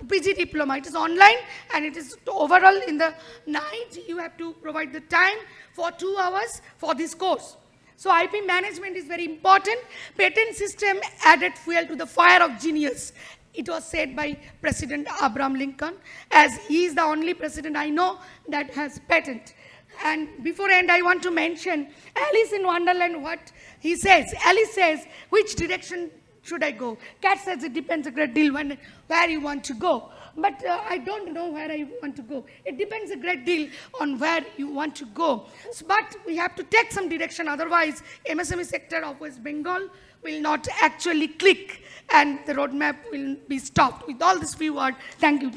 PG diploma. It is online, and it is overall in the night. You have to provide the time for 2 hours for this course. So IP management is very important. Patent system added fuel to the fire of genius. It was said by President Abraham Lincoln, as he is the only president I know that has patent. And before end, I want to mention Alice in Wonderland, what he says. Alice says, which direction should I go? Cat says it depends a great deal where you want to go. But I don't know where I want to go. It depends a great deal on where you want to go. But we have to take some direction, otherwise MSME sector of West Bengal will not actually click, and the roadmap will be stopped. With all this few words, thank you.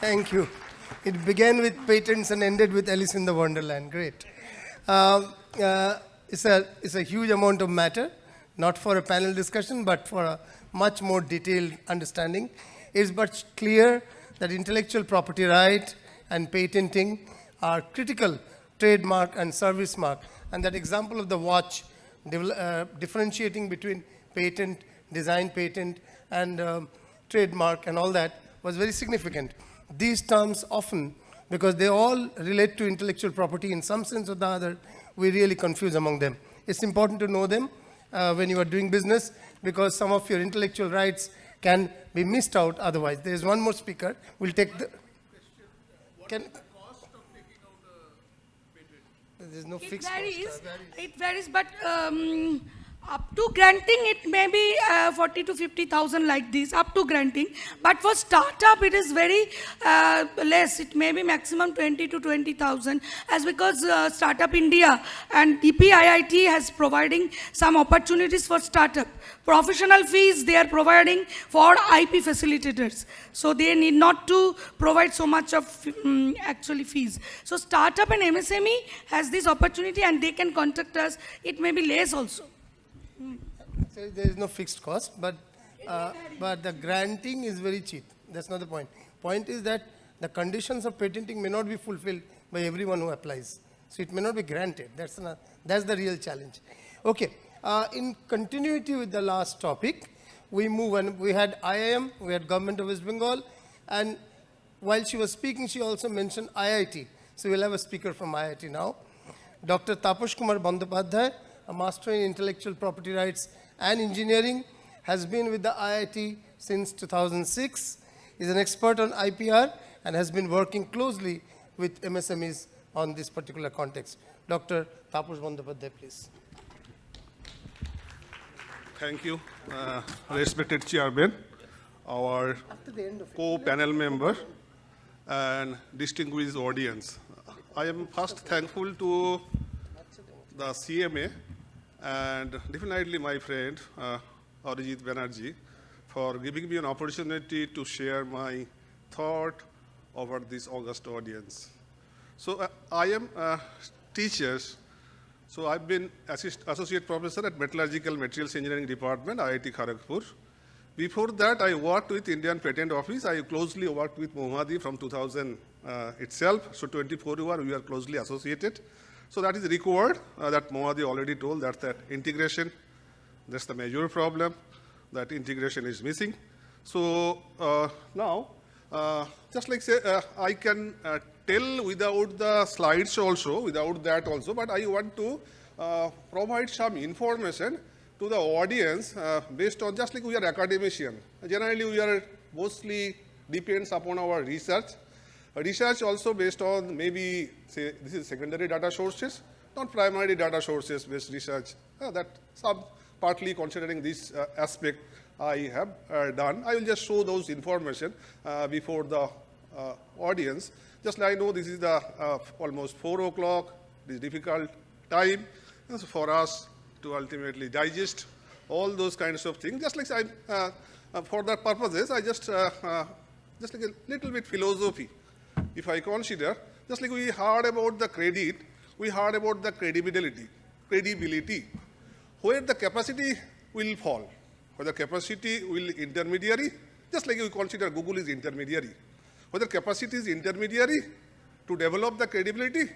Thank you. It began with patents and ended with Alice in the Wonderland. Great. It's a huge amount of matter, not for a panel discussion, but for a much more detailed understanding. It's but clear that intellectual property right and patenting are critical trademark and service mark. And that example of the watch, differentiating between patent, design patent, and trademark and all that was very significant. These terms often, because they all relate to intellectual property in some sense or the other, we really confuse among them. It's important to know them when you are doing business, because some of your intellectual rights can be missed out otherwise. There is one more speaker. We'll take the... There's no fixed cost. It varies, but up to granting, it may be 40 to 50,000 like this, up to granting. But for startup, it is very less. It may be maximum 20 to 20,000, as because Startup India and DPIIT has providing some opportunities for startup. Professional fees they are providing for IP facilitators. So they need not to provide so much of actually fees. So startup and MSME has this opportunity, and they can contact us. It may be less also. So there is no fixed cost, but the granting is very cheap. That's not the point. Point is that the conditions of patenting may not be fulfilled by everyone who applies. So it may not be granted. That's the real challenge. Okay. In continuity with the last topic, we move on. We had IIM, we had Government of West Bengal, and while she was speaking, she also mentioned IIT. So we'll have a speaker from IIT now. Dr. Tapas Bandyopadhyay, a Master in Intellectual Property Rights and Engineering, has been with the IIT since 2006. He's an expert on IPR and has been working closely with MSMEs on this particular context. Dr. Tapas Bandyopadhyay, please. Thank you, respected chairman, our co-panel member, and distinguished audience. I am first thankful to the CMA and definitely my friend Arijit Banerjee for giving me an opportunity to share my thought over this august audience. So I am teachers. So I've been associate professor at Metallurgical Materials Engineering Department, IIT Kharagpur. Before that, I worked with Indian Patent Office. I closely worked with Mohuya from 2000 itself. So 24 years, we are closely associated. So that is required, that Mohuya already told that integration, that's the major problem, that integration is missing. So now, just like say, I can tell without the slides also, without that also, but I want to provide some information to the audience based on, just like we are academician. Generally, we are mostly depends upon our research. Research also based on maybe, say, this is secondary data sources, not primary data sources based research. That some partly considering this aspect I have done. I will just show those information before the audience. Just like I know this is the almost 4 o'clock, this difficult time for us to ultimately digest all those kinds of things. Just like for that purposes, I just like a little bit philosophy. If I consider, just like we heard about the credit, we heard about the credibility, where the capacity will fall, whether capacity will intermediary, just like we consider Google is intermediary, whether capacity is intermediary to develop the credibility,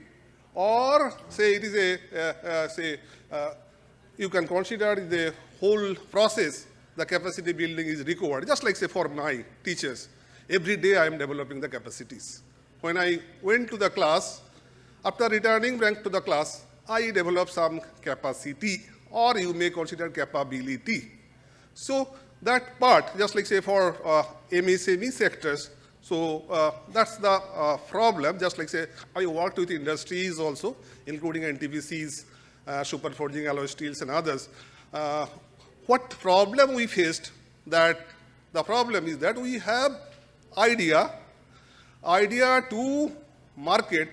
or say it is you can consider the whole process, the capacity building is required. Just like say for my teachers, every day I am developing the capacities. When I went to the class, after returning back to the class, I developed some capacity, or you may consider capability. So that part, just like say for MSME sectors, so that's the problem. Just like say I worked with industries also, including NTPCs, super forging alloy steels and others. What problem we faced, that the problem is that we have idea to market,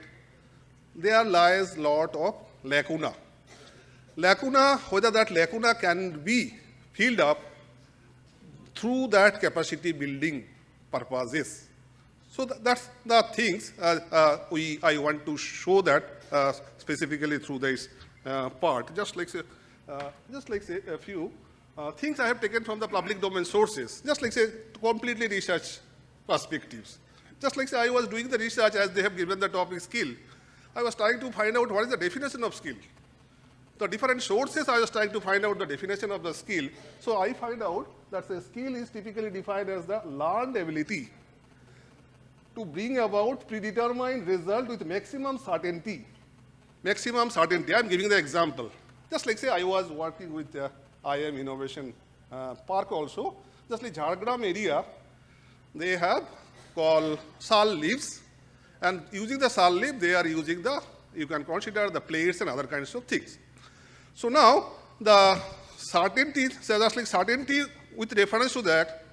there lies lot of lacuna. Whether that lacuna can be filled up through that capacity building purposes. So that's the things I want to show that specifically through this part. Just like say a few things I have taken from the public domain sources. Just like say completely research perspectives. Just like say I was doing the research as they have given the topic skill. I was trying to find out what is the definition of skill. The different sources I was trying to find out the definition of the skill. So I find out that the skill is typically defined as the learned ability to bring about predetermined result with maximum certainty. Maximum certainty. I am giving the example. Just like say I was working with IIM Innovation Park also. Just like Jhargram area, they have called sal leaves, and using the sal leaf, they are using the, you can consider the plates and other kinds of things. So now the certainty, so just like certainty with reference to that,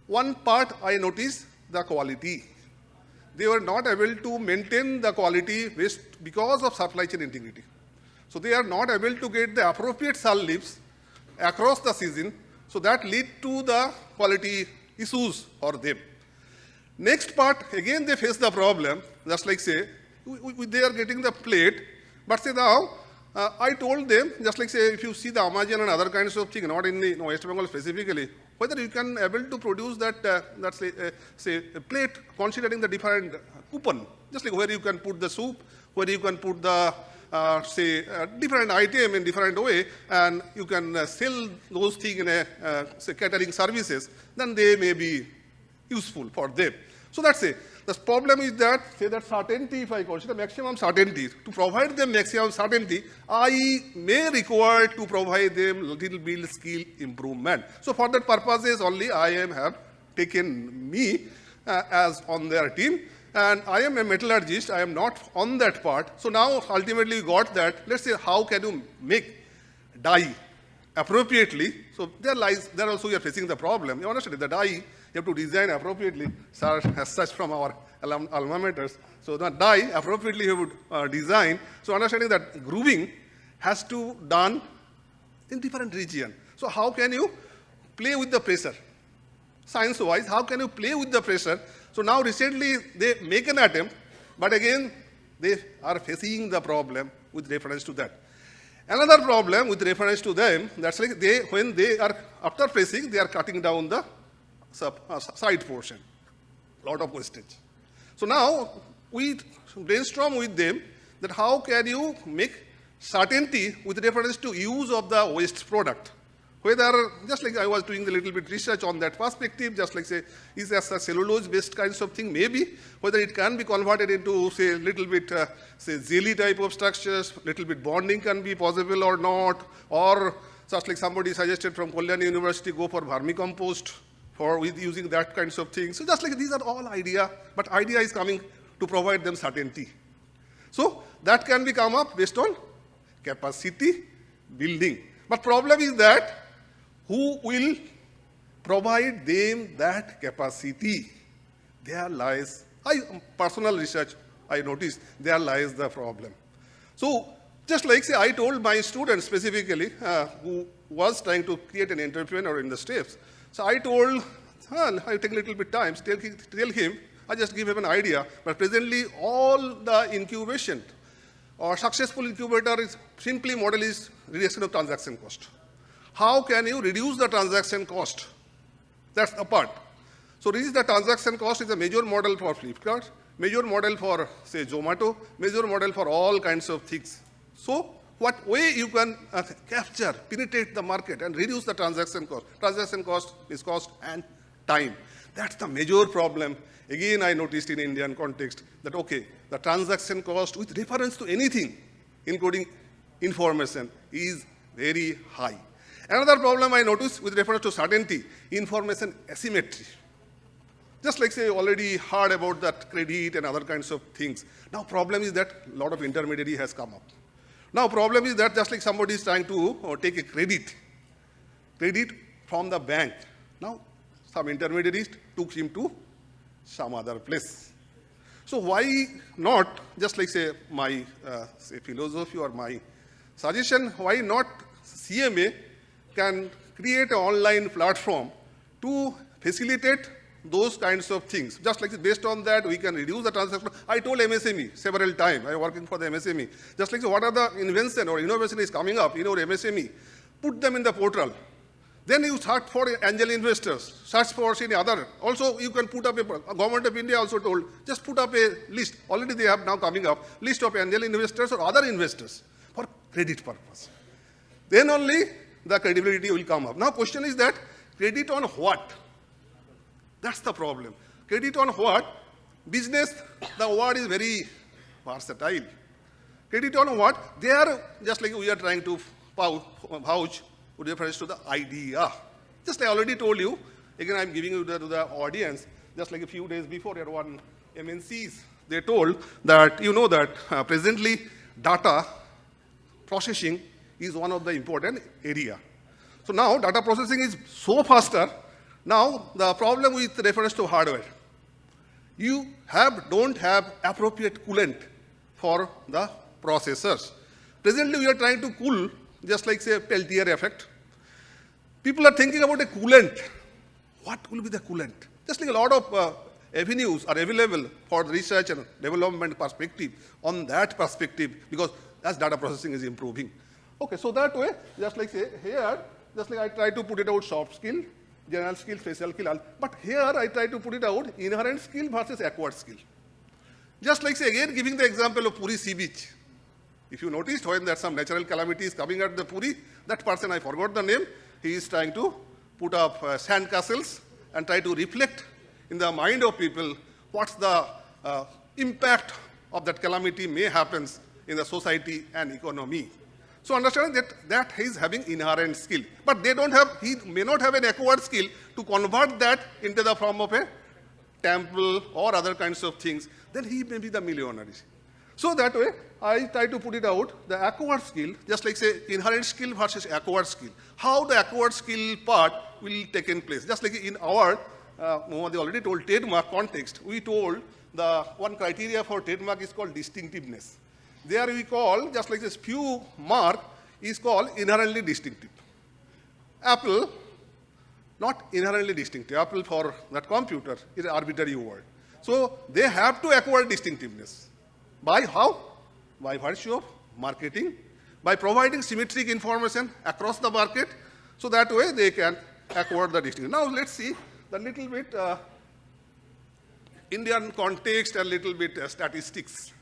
one part I noticed the quality. They were not able to maintain the quality because of supply chain integrity. So they are not able to get the appropriate sal leaves across the season, so that lead to the quality issues for them. Next part, again they face the problem, just like say, they are getting the plate, but say now, I told them, just like say, if you see the Amazon and other kinds of things, not in the West Bengal specifically, whether you can able to produce that, say a plate considering the different coupon, just like where you can put the soup, where you can put the, say, different item in different way, and you can sell those things in a, say, catering services, then they may be useful for them. So that's it. The problem is that, say that certainty, if I consider maximum certainty, to provide them maximum certainty, I may require to provide them little bit skill improvement. So for that purposes only IIM have taken me as on their team, and I am a metallurgist, I am not on that part. So now ultimately we got that, let's say how can you make die appropriately. So there also we are facing the problem. You understand the die, you have to design appropriately, as such from our alma maters. So the die appropriately you would design. So understanding that grooving has to done in different region. So how can you play with the pressure? Science-wise, how can you play with the pressure? So now recently they make an attempt, but again they are facing the problem with reference to that. Another problem with reference to them, that's like when they are after pressing, they are cutting down the side portion, lot of wastage. So now we brainstorm with them that how can you make certainty with reference to use of the waste product. Whether, just like I was doing a little bit research on that perspective, just like say, is there a cellulose-based kinds of thing? Maybe. Whether it can be converted into, say, a little bit, say, jelly type of structures, little bit bonding can be possible or not, or just like somebody suggested from Kolkata University, go for vermicompost for with using that kinds of things. So just like these are all idea, but idea is coming to provide them certainty. So that can be come up based on capacity building. But problem is that who will provide them that capacity? There lies, personal research, I noticed, there lies the problem. So just like say, I told my student specifically, who was trying to create an entrepreneur in the steps. So I told, I take a little bit time, tell him, I just give him an idea, but presently all the incubation or successful incubator is simply model is reduction of transaction cost. How can you reduce the transaction cost? That's the part. So reduce the transaction cost is a major model for Flipkart, major model for, say, Zomato, major model for all kinds of things. So what way you can capture, penetrate the market and reduce the transaction cost? Transaction cost is cost and time. That's the major problem. Again, I noticed in Indian context that, okay, the transaction cost with reference to anything, including information, is very high. Another problem I noticed with reference to certainty, information asymmetry. Just like say already heard about that credit and other kinds of things. Now problem is that a lot of intermediary has come up. Now problem is that just like somebody is trying to take a credit from the bank. Now some intermediaries took him to some other place. So why not, just like say my say philosophy or my suggestion, why not CMA can create an online platform to facilitate those kinds of things. Just like based on that, we can reduce the transaction. I told MSME several times, I'm working for the MSME. Just like what are the invention or innovation is coming up in your MSME, put them in the portal. Then you search for angel investors, search for any other. Also, you can put up government of India also told, just put up a list. Already they have now coming up, list of angel investors or other investors for credit purpose. Then only the credibility will come up. Now question is that credit on what? That's the problem. Credit on what? Business, the word is very versatile. Credit on what? They are, just like we are trying to vouch with reference to the idea. Just like I already told you, again I'm giving you to the audience, just like a few days before at one MNCs, they told that, you know that presently data processing is one of the important area. So now data processing is so faster. Now the problem with reference to hardware, you don't have appropriate coolant for the processors. Presently we are trying to cool, just like say Peltier effect. People are thinking about a coolant. What will be the coolant? Just like a lot of avenues are available for research and development perspective on that perspective, because as data processing is improving. Okay, so that way, just like say here, just like I try to put it out soft skill, general skill, special skill, but here I try to put it out inherent skill versus acquired skill. Just like say again giving the example of Puri sea beach. If you noticed when there's some natural calamity is coming at the Puri, that person, I forgot the name, he is trying to put up sand castles and try to reflect in the mind of people what's the impact of that calamity may happens in the society and economy. So understanding that he is having inherent skill, but he may not have an acquired skill to convert that into the form of a temple or other kinds of things, then he may be the millionaire. So that way, I try to put it out, the acquired skill, just like say inherent skill versus acquired skill. How the acquired skill part will take in place. Just like in our, Mohammed already told, trademark context, we told the one criteria for trademark is called distinctiveness. There we call, just like this few mark is called inherently distinctive. Apple, not inherently distinctive. Apple for that computer is an arbitrary word. So they have to acquire distinctiveness. By how? By virtue of marketing, by providing symmetric information across the market, so that way they can acquire the distinctiveness. Now let's see the little bit Indian context and little bit statistics.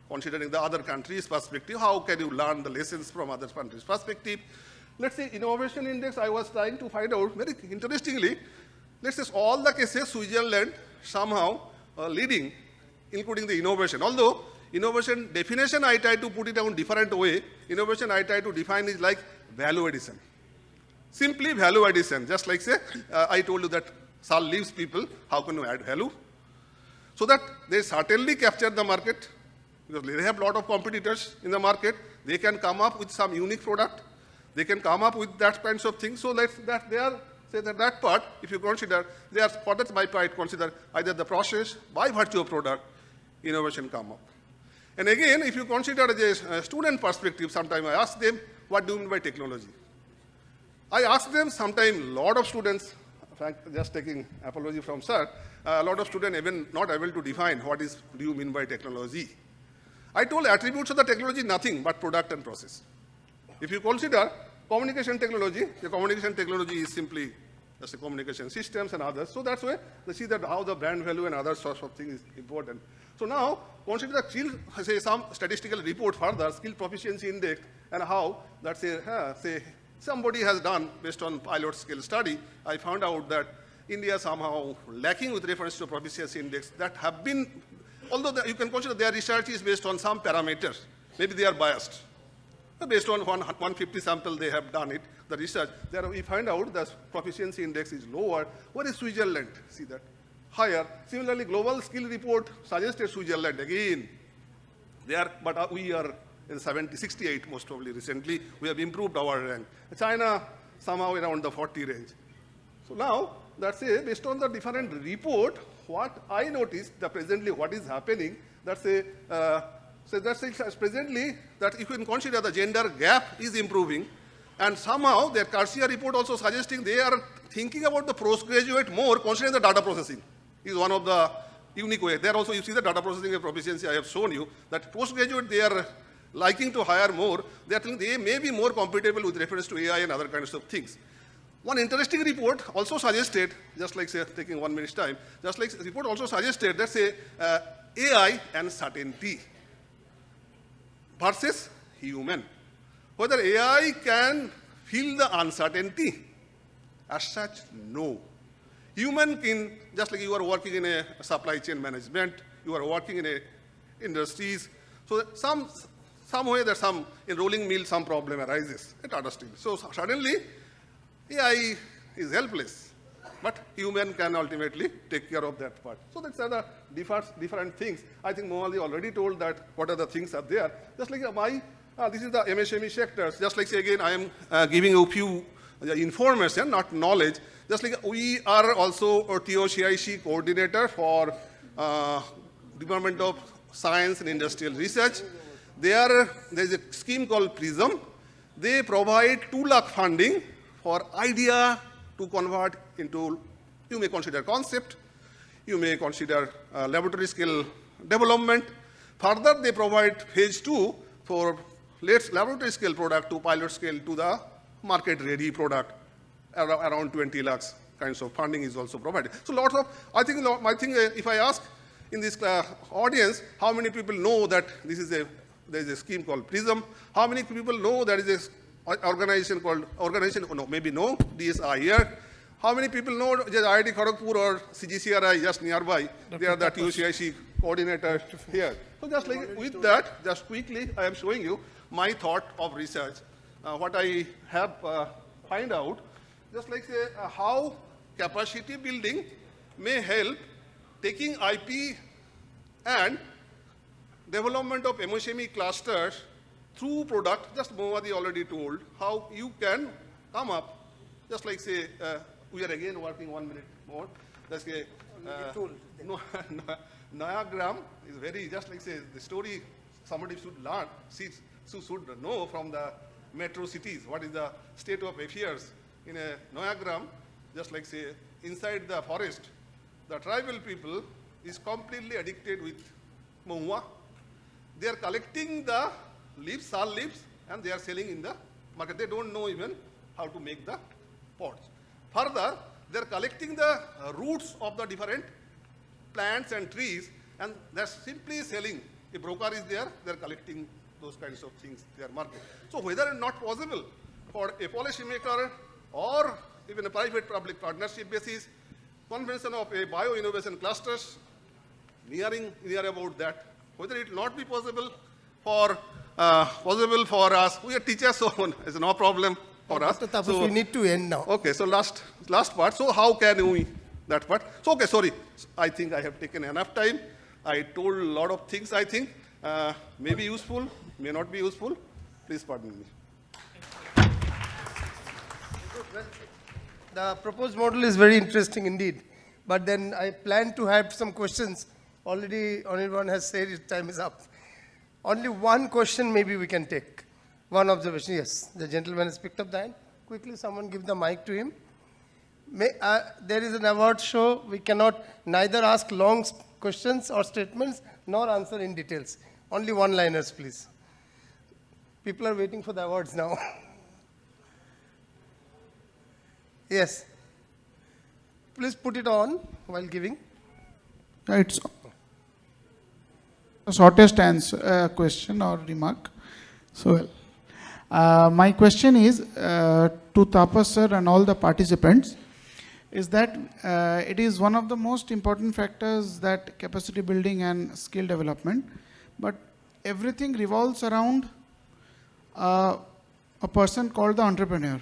Considering the other countries' perspective, how can you learn the lessons from other countries' perspective? let's say innovation index, I was trying to find out, very interestingly, let's say all the cases, Switzerland somehow leading, including the innovation. Although innovation definition, I try to put it on different way. Innovation I try to define is like value addition. Simply value addition, just like say, I told you that salt leaves people, how can you add value? So that they certainly capture the market, because they have a lot of competitors in the market. They can come up with some unique product. They can come up with that kinds of things. So that they are, say that part, if you consider, they are, for that my part, consider either the process, by virtue of product, innovation come up. And again, if you consider the student perspective, sometimes I ask them, what do you mean by technology? I ask them, sometimes a lot of students, in fact, just taking apology from sir, a lot of students even not able to define what do you mean by technology. I told attributes of the technology nothing but product and process. If you consider communication technology, the communication technology is simply just the communication systems and others. So that's why they see that how the brand value and other sorts of things is important. So now consider the skill, say some statistical report further, skill proficiency index, and how that say somebody has done based on pilot scale study. I found out that India somehow lacking with reference to proficiency index that have been, although you can consider their research is based on some parameters, maybe they are biased. Based on 150 sample they have done it, the research, there we find out the proficiency index is lower. What is Switzerland? See that? Higher. Similarly, global skill report suggested Switzerland again. They are, but we are in 68 most probably recently. We have improved our rank. China somehow around the 40 range. So now, that's based on the different report, what I noticed, the presently what is happening, so that's presently that you can consider the gender gap is improving, and somehow their Garcia report also suggesting they are thinking about the postgraduate more, considering the data processing is one of the unique ways. There also you see the data processing proficiency I have shown you, that postgraduate they are liking to hire more, they are thinking they may be more compatible with reference to AI and other kinds of things. One interesting report also suggested, just like say, taking 1 minute's time, just like the report also suggested that say AI and certainty versus human. Whether AI can feel the uncertainty, as such, no. Human can, just like you are working in a supply chain management, you are working in a industries, so somewhere there's some, in rolling mill, some problem arises at other stage. So suddenly, AI is helpless, but human can ultimately take care of that part. So that's other different things. I think Mohali already told that what are the things are there. Just like this is the MSME sectors. Just like say again, I am giving you a few information, not knowledge. Just like we are also a TOCIC coordinator for Department of Science and Industrial Research. There is a scheme called PRISM. They provide 2 lakh funding for idea to convert into, you may consider concept, you may consider laboratory scale development. Further, they provide phase 2 for laboratory scale product to pilot scale to the market ready product. Around 20 lakhs kinds of funding is also provided. So lots of, I think if I ask in this audience, how many people know that there is a scheme called PRISM? How many people know there is a organization called, maybe no, DSI here. How many people know just IIT Kharagpur or CGCRI just nearby? They are the TOCIC coordinator here. So just like with that, just quickly, I am showing you my thought of research. What I have find out, just like say how capacity building may help taking IP and development of MSME clusters through product. Just Mohadi already told how you can come up, just like say, we are again working 1 minute more. Let's say, Noyagram is very, just like say, the story somebody should learn, should know from the metro cities, what is the state of affairs in a Noyagram, just like say, inside the forest, the tribal people is completely addicted with Mahuya. They are collecting the leaves, sal leaves, and they are selling in the market. They don't know even how to make the pots. Further, they are collecting the roots of the different plants and trees, and they are simply selling. A broker is there, they are collecting those kinds of things, their market. So whether or not possible for a policymaker or even a private-public partnership basis, convention of a bio-innovation clusters, near about that. Whether it will not be possible for us, we are teachers, so it's no problem for us. Dr. Tapas, So, we need to end now. okay, so last part. So how can we, that part? So, okay, sorry. I think I have taken enough time. I told a lot of things, I think. May be useful, may not be useful. Please pardon me. The proposed model is very interesting indeed. But then I plan to have some questions. Already one has said his time is up. Only one question maybe we can take. One observation, yes. The gentleman has picked up the hand. Quickly, someone give the mic to him. There is an award show. We cannot neither ask long questions or statements, nor answer in details. Only one-liners, please. People are waiting for the awards now. Yes. Please put it on while giving. It's the shortest answer, question or remark. So, my question is to Tapas sir and all the participants, is that it is one of the most important factors, that capacity building and skill development, but everything revolves around a person called the entrepreneur.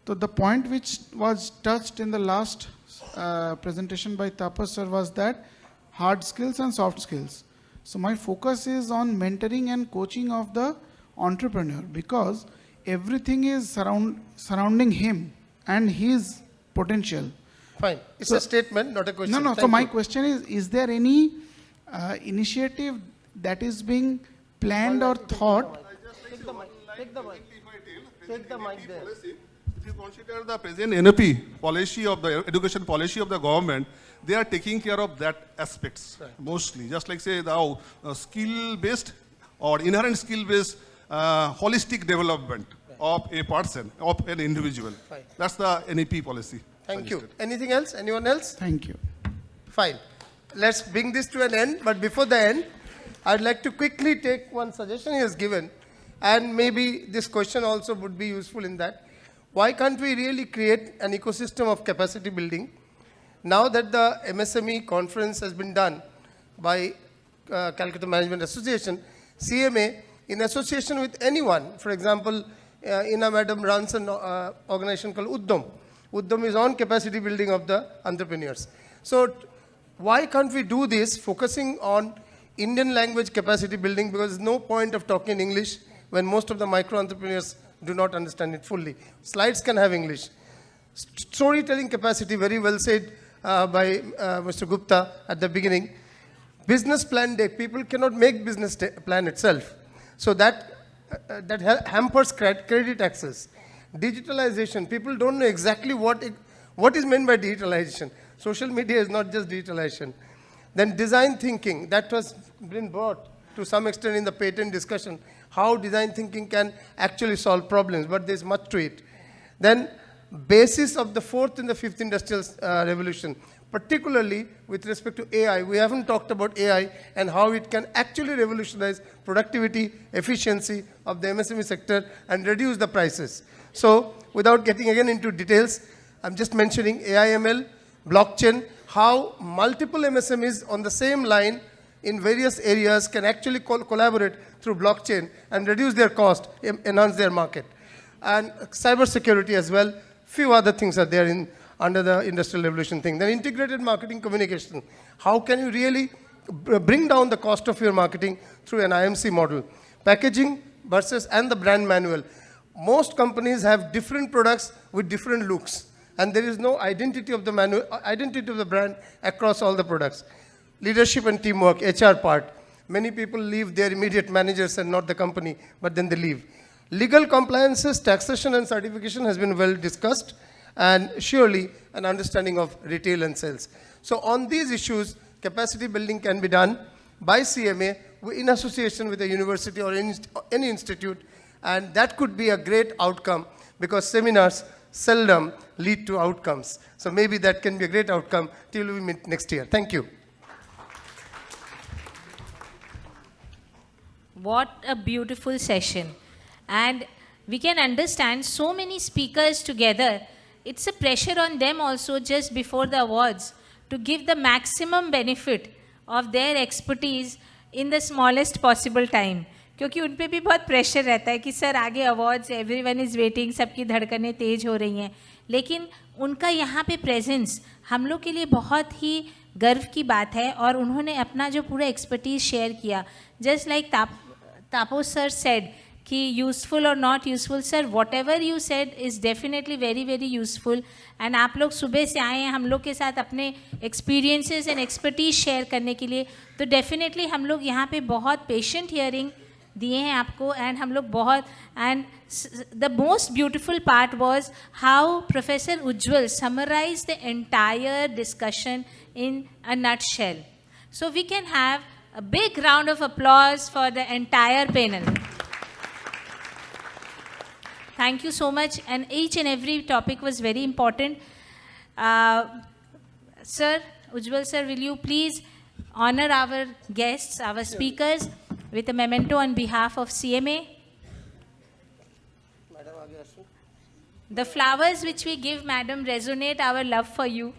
So the point which was touched in the last presentation by Tapas sir was that hard skills and soft skills. So my focus is on mentoring and coaching of the entrepreneur, because everything is surrounding him and his potential. Fine. It's So- a statement, not a question. No. So Thank my you. question is there any initiative that is being planned or thought? Take the mic. Take the mic. Take the mic there. If you consider the present NP policy of the education policy of the government, they are taking care of that aspects mostly. Just like say the skill-based or inherent skill-based holistic development of a person, of an individual. Fine. That's the NEP policy. Thank you. suggested. Anything else? Anyone else? Thank you. Fine. Let's bring this to an end. But before the end, I'd like to quickly take one suggestion he has given. And maybe this question also would be useful in that. Why can't we really create an ecosystem of capacity building? Now that the MSME conference has been done by Calcutta Management Association, CMA, in association with anyone, for example, Ina Madam runs an organization called Uddam. Uddam is on capacity building of the entrepreneurs. So why can't we do this focusing on Indian language capacity building, because there's no point of talking English when most of the micro entrepreneurs do not understand it fully. Slides can have English. Storytelling capacity, very well said by Mr. Gupta at the beginning. Business plan day, people cannot make business plan itself. So that hampers credit access. Digitalization, people don't know exactly what is meant by digitalization. Social media is not just digitalization. Then design thinking, that was been brought to some extent in the patent discussion, how design thinking can actually solve problems, but there's much to it. Then basis of the fourth and the fifth industrial revolution, particularly with respect to AI. We haven't talked about AI and how it can actually revolutionize productivity, efficiency of the MSME sector and reduce the prices. So without getting again into details, I'm just mentioning AI/ML, blockchain, how multiple MSMEs on the same line in various areas can actually collaborate through blockchain and reduce their cost, enhance their market. And cybersecurity as well. Few other things are there under the industrial revolution thing. Then integrated marketing communication. How can you really bring down the cost of your marketing through an IMC model? Packaging versus and the brand manual. Most companies have different products with different looks, and there is no identity of the identity of the brand across all the products. Leadership and teamwork, HR part. Many people leave their immediate managers and not the company, but then they leave. Legal compliances, taxation and certification has been well discussed, and surely an understanding of retail and sales. So on these issues, capacity building can be done by CMA in association with a university or any institute, and that could be a great outcome, because seminars seldom lead to outcomes. So maybe that can be a great outcome till we meet next year. Thank you. What a beautiful session. And we can understand so many speakers together. It's a pressure on them also just before the awards to give the maximum benefit of their expertise in the smallest possible time. क्योंकि उन पे भी बहुत pressure रहता है कि sir आगे awards, everyone is waiting, सबकी धड़कनें तेज हो रही हैं, लेकिन उनका यहाँ पे प्रेजेंस हम लोग के लिए बहुत ही गर्व की बात है. और उन्होंने अपना जो पूरा एक्सपर्टीज शेयर किया, जस्ट लाइक तापोस सर सेड कि यूज़फुल और not useful, sir what ever you said is definitely very very useful. And आप लोग सुबह से आए हैं हम लोग के साथ अपने एक्सपीरियंसेस एंड एक्सपर्टीज शेयर करने के लिए, तो डेफिनेटली हम लोग यहाँ पे बहुत पेशेंट हियरिंग दिए हैं आपको. एंड हम लोग बहुत, and the most beautiful part was how professor Ujjwal summarise the entire discussion in a nutshell. So we can have a big round of applause for the entire panel. Thank you so much, and each and every topic was very important. Sir, Ujjwal sir, will you please honor our guests, our speakers, with a memento on behalf of CMA? The flowers which we give, madam, resonate our love for you.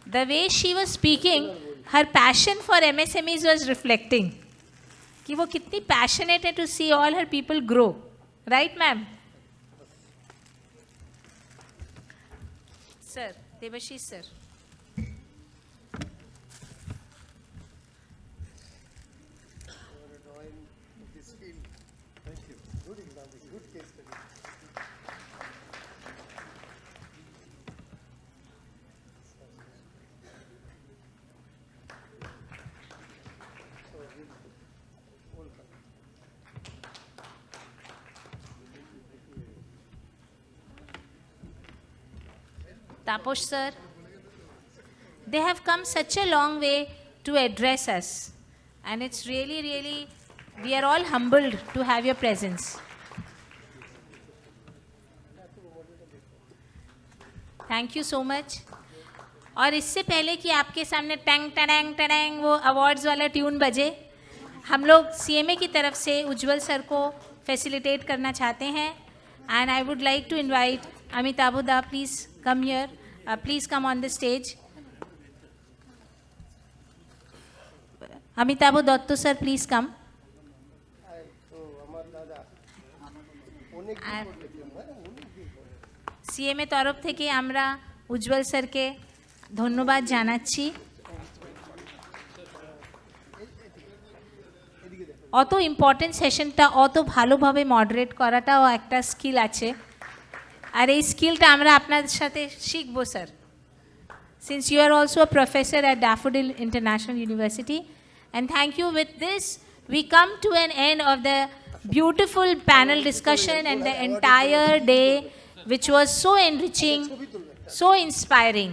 The way she was speaking, her passion for MSMEs was reflecting. कि वो कितनी passionate है to see all her people grow. Right, ma'am? Sir, Devasis sir. Tapas sir, they have come such a long way to address us, and it's really, really, we are all humbled to have your presence. Thank you so much. और इससे पहले कि आपके सामने Tang Tang Tang वो awards वाला tune बजे, हम लोग CMA की तरफ से उज्ज्वल सर को फैसिलिटेट करना चाहते हैं. And I would like to invite Amitabh Da, please come here. Please come on the stage. Amitabh Dattu sir, please come. CMA তরফ থেকে আমরা উজ্জ্বল স্যারকে ধন্যবাদ জানাচ্ছি. অত ইম্পর্টেন্ট সেশনটা অত ভালোভাবে মডারেট করাটাও একটা স্কিল আছে, আর এই স্কিলটা আমরা আপনাদের সাথে শিখবো sir. Since you are also a professor at Daffodil International University, and thank you. With this, we come to an end of the beautiful panel discussion and the entire day, which was so enriching, so inspiring.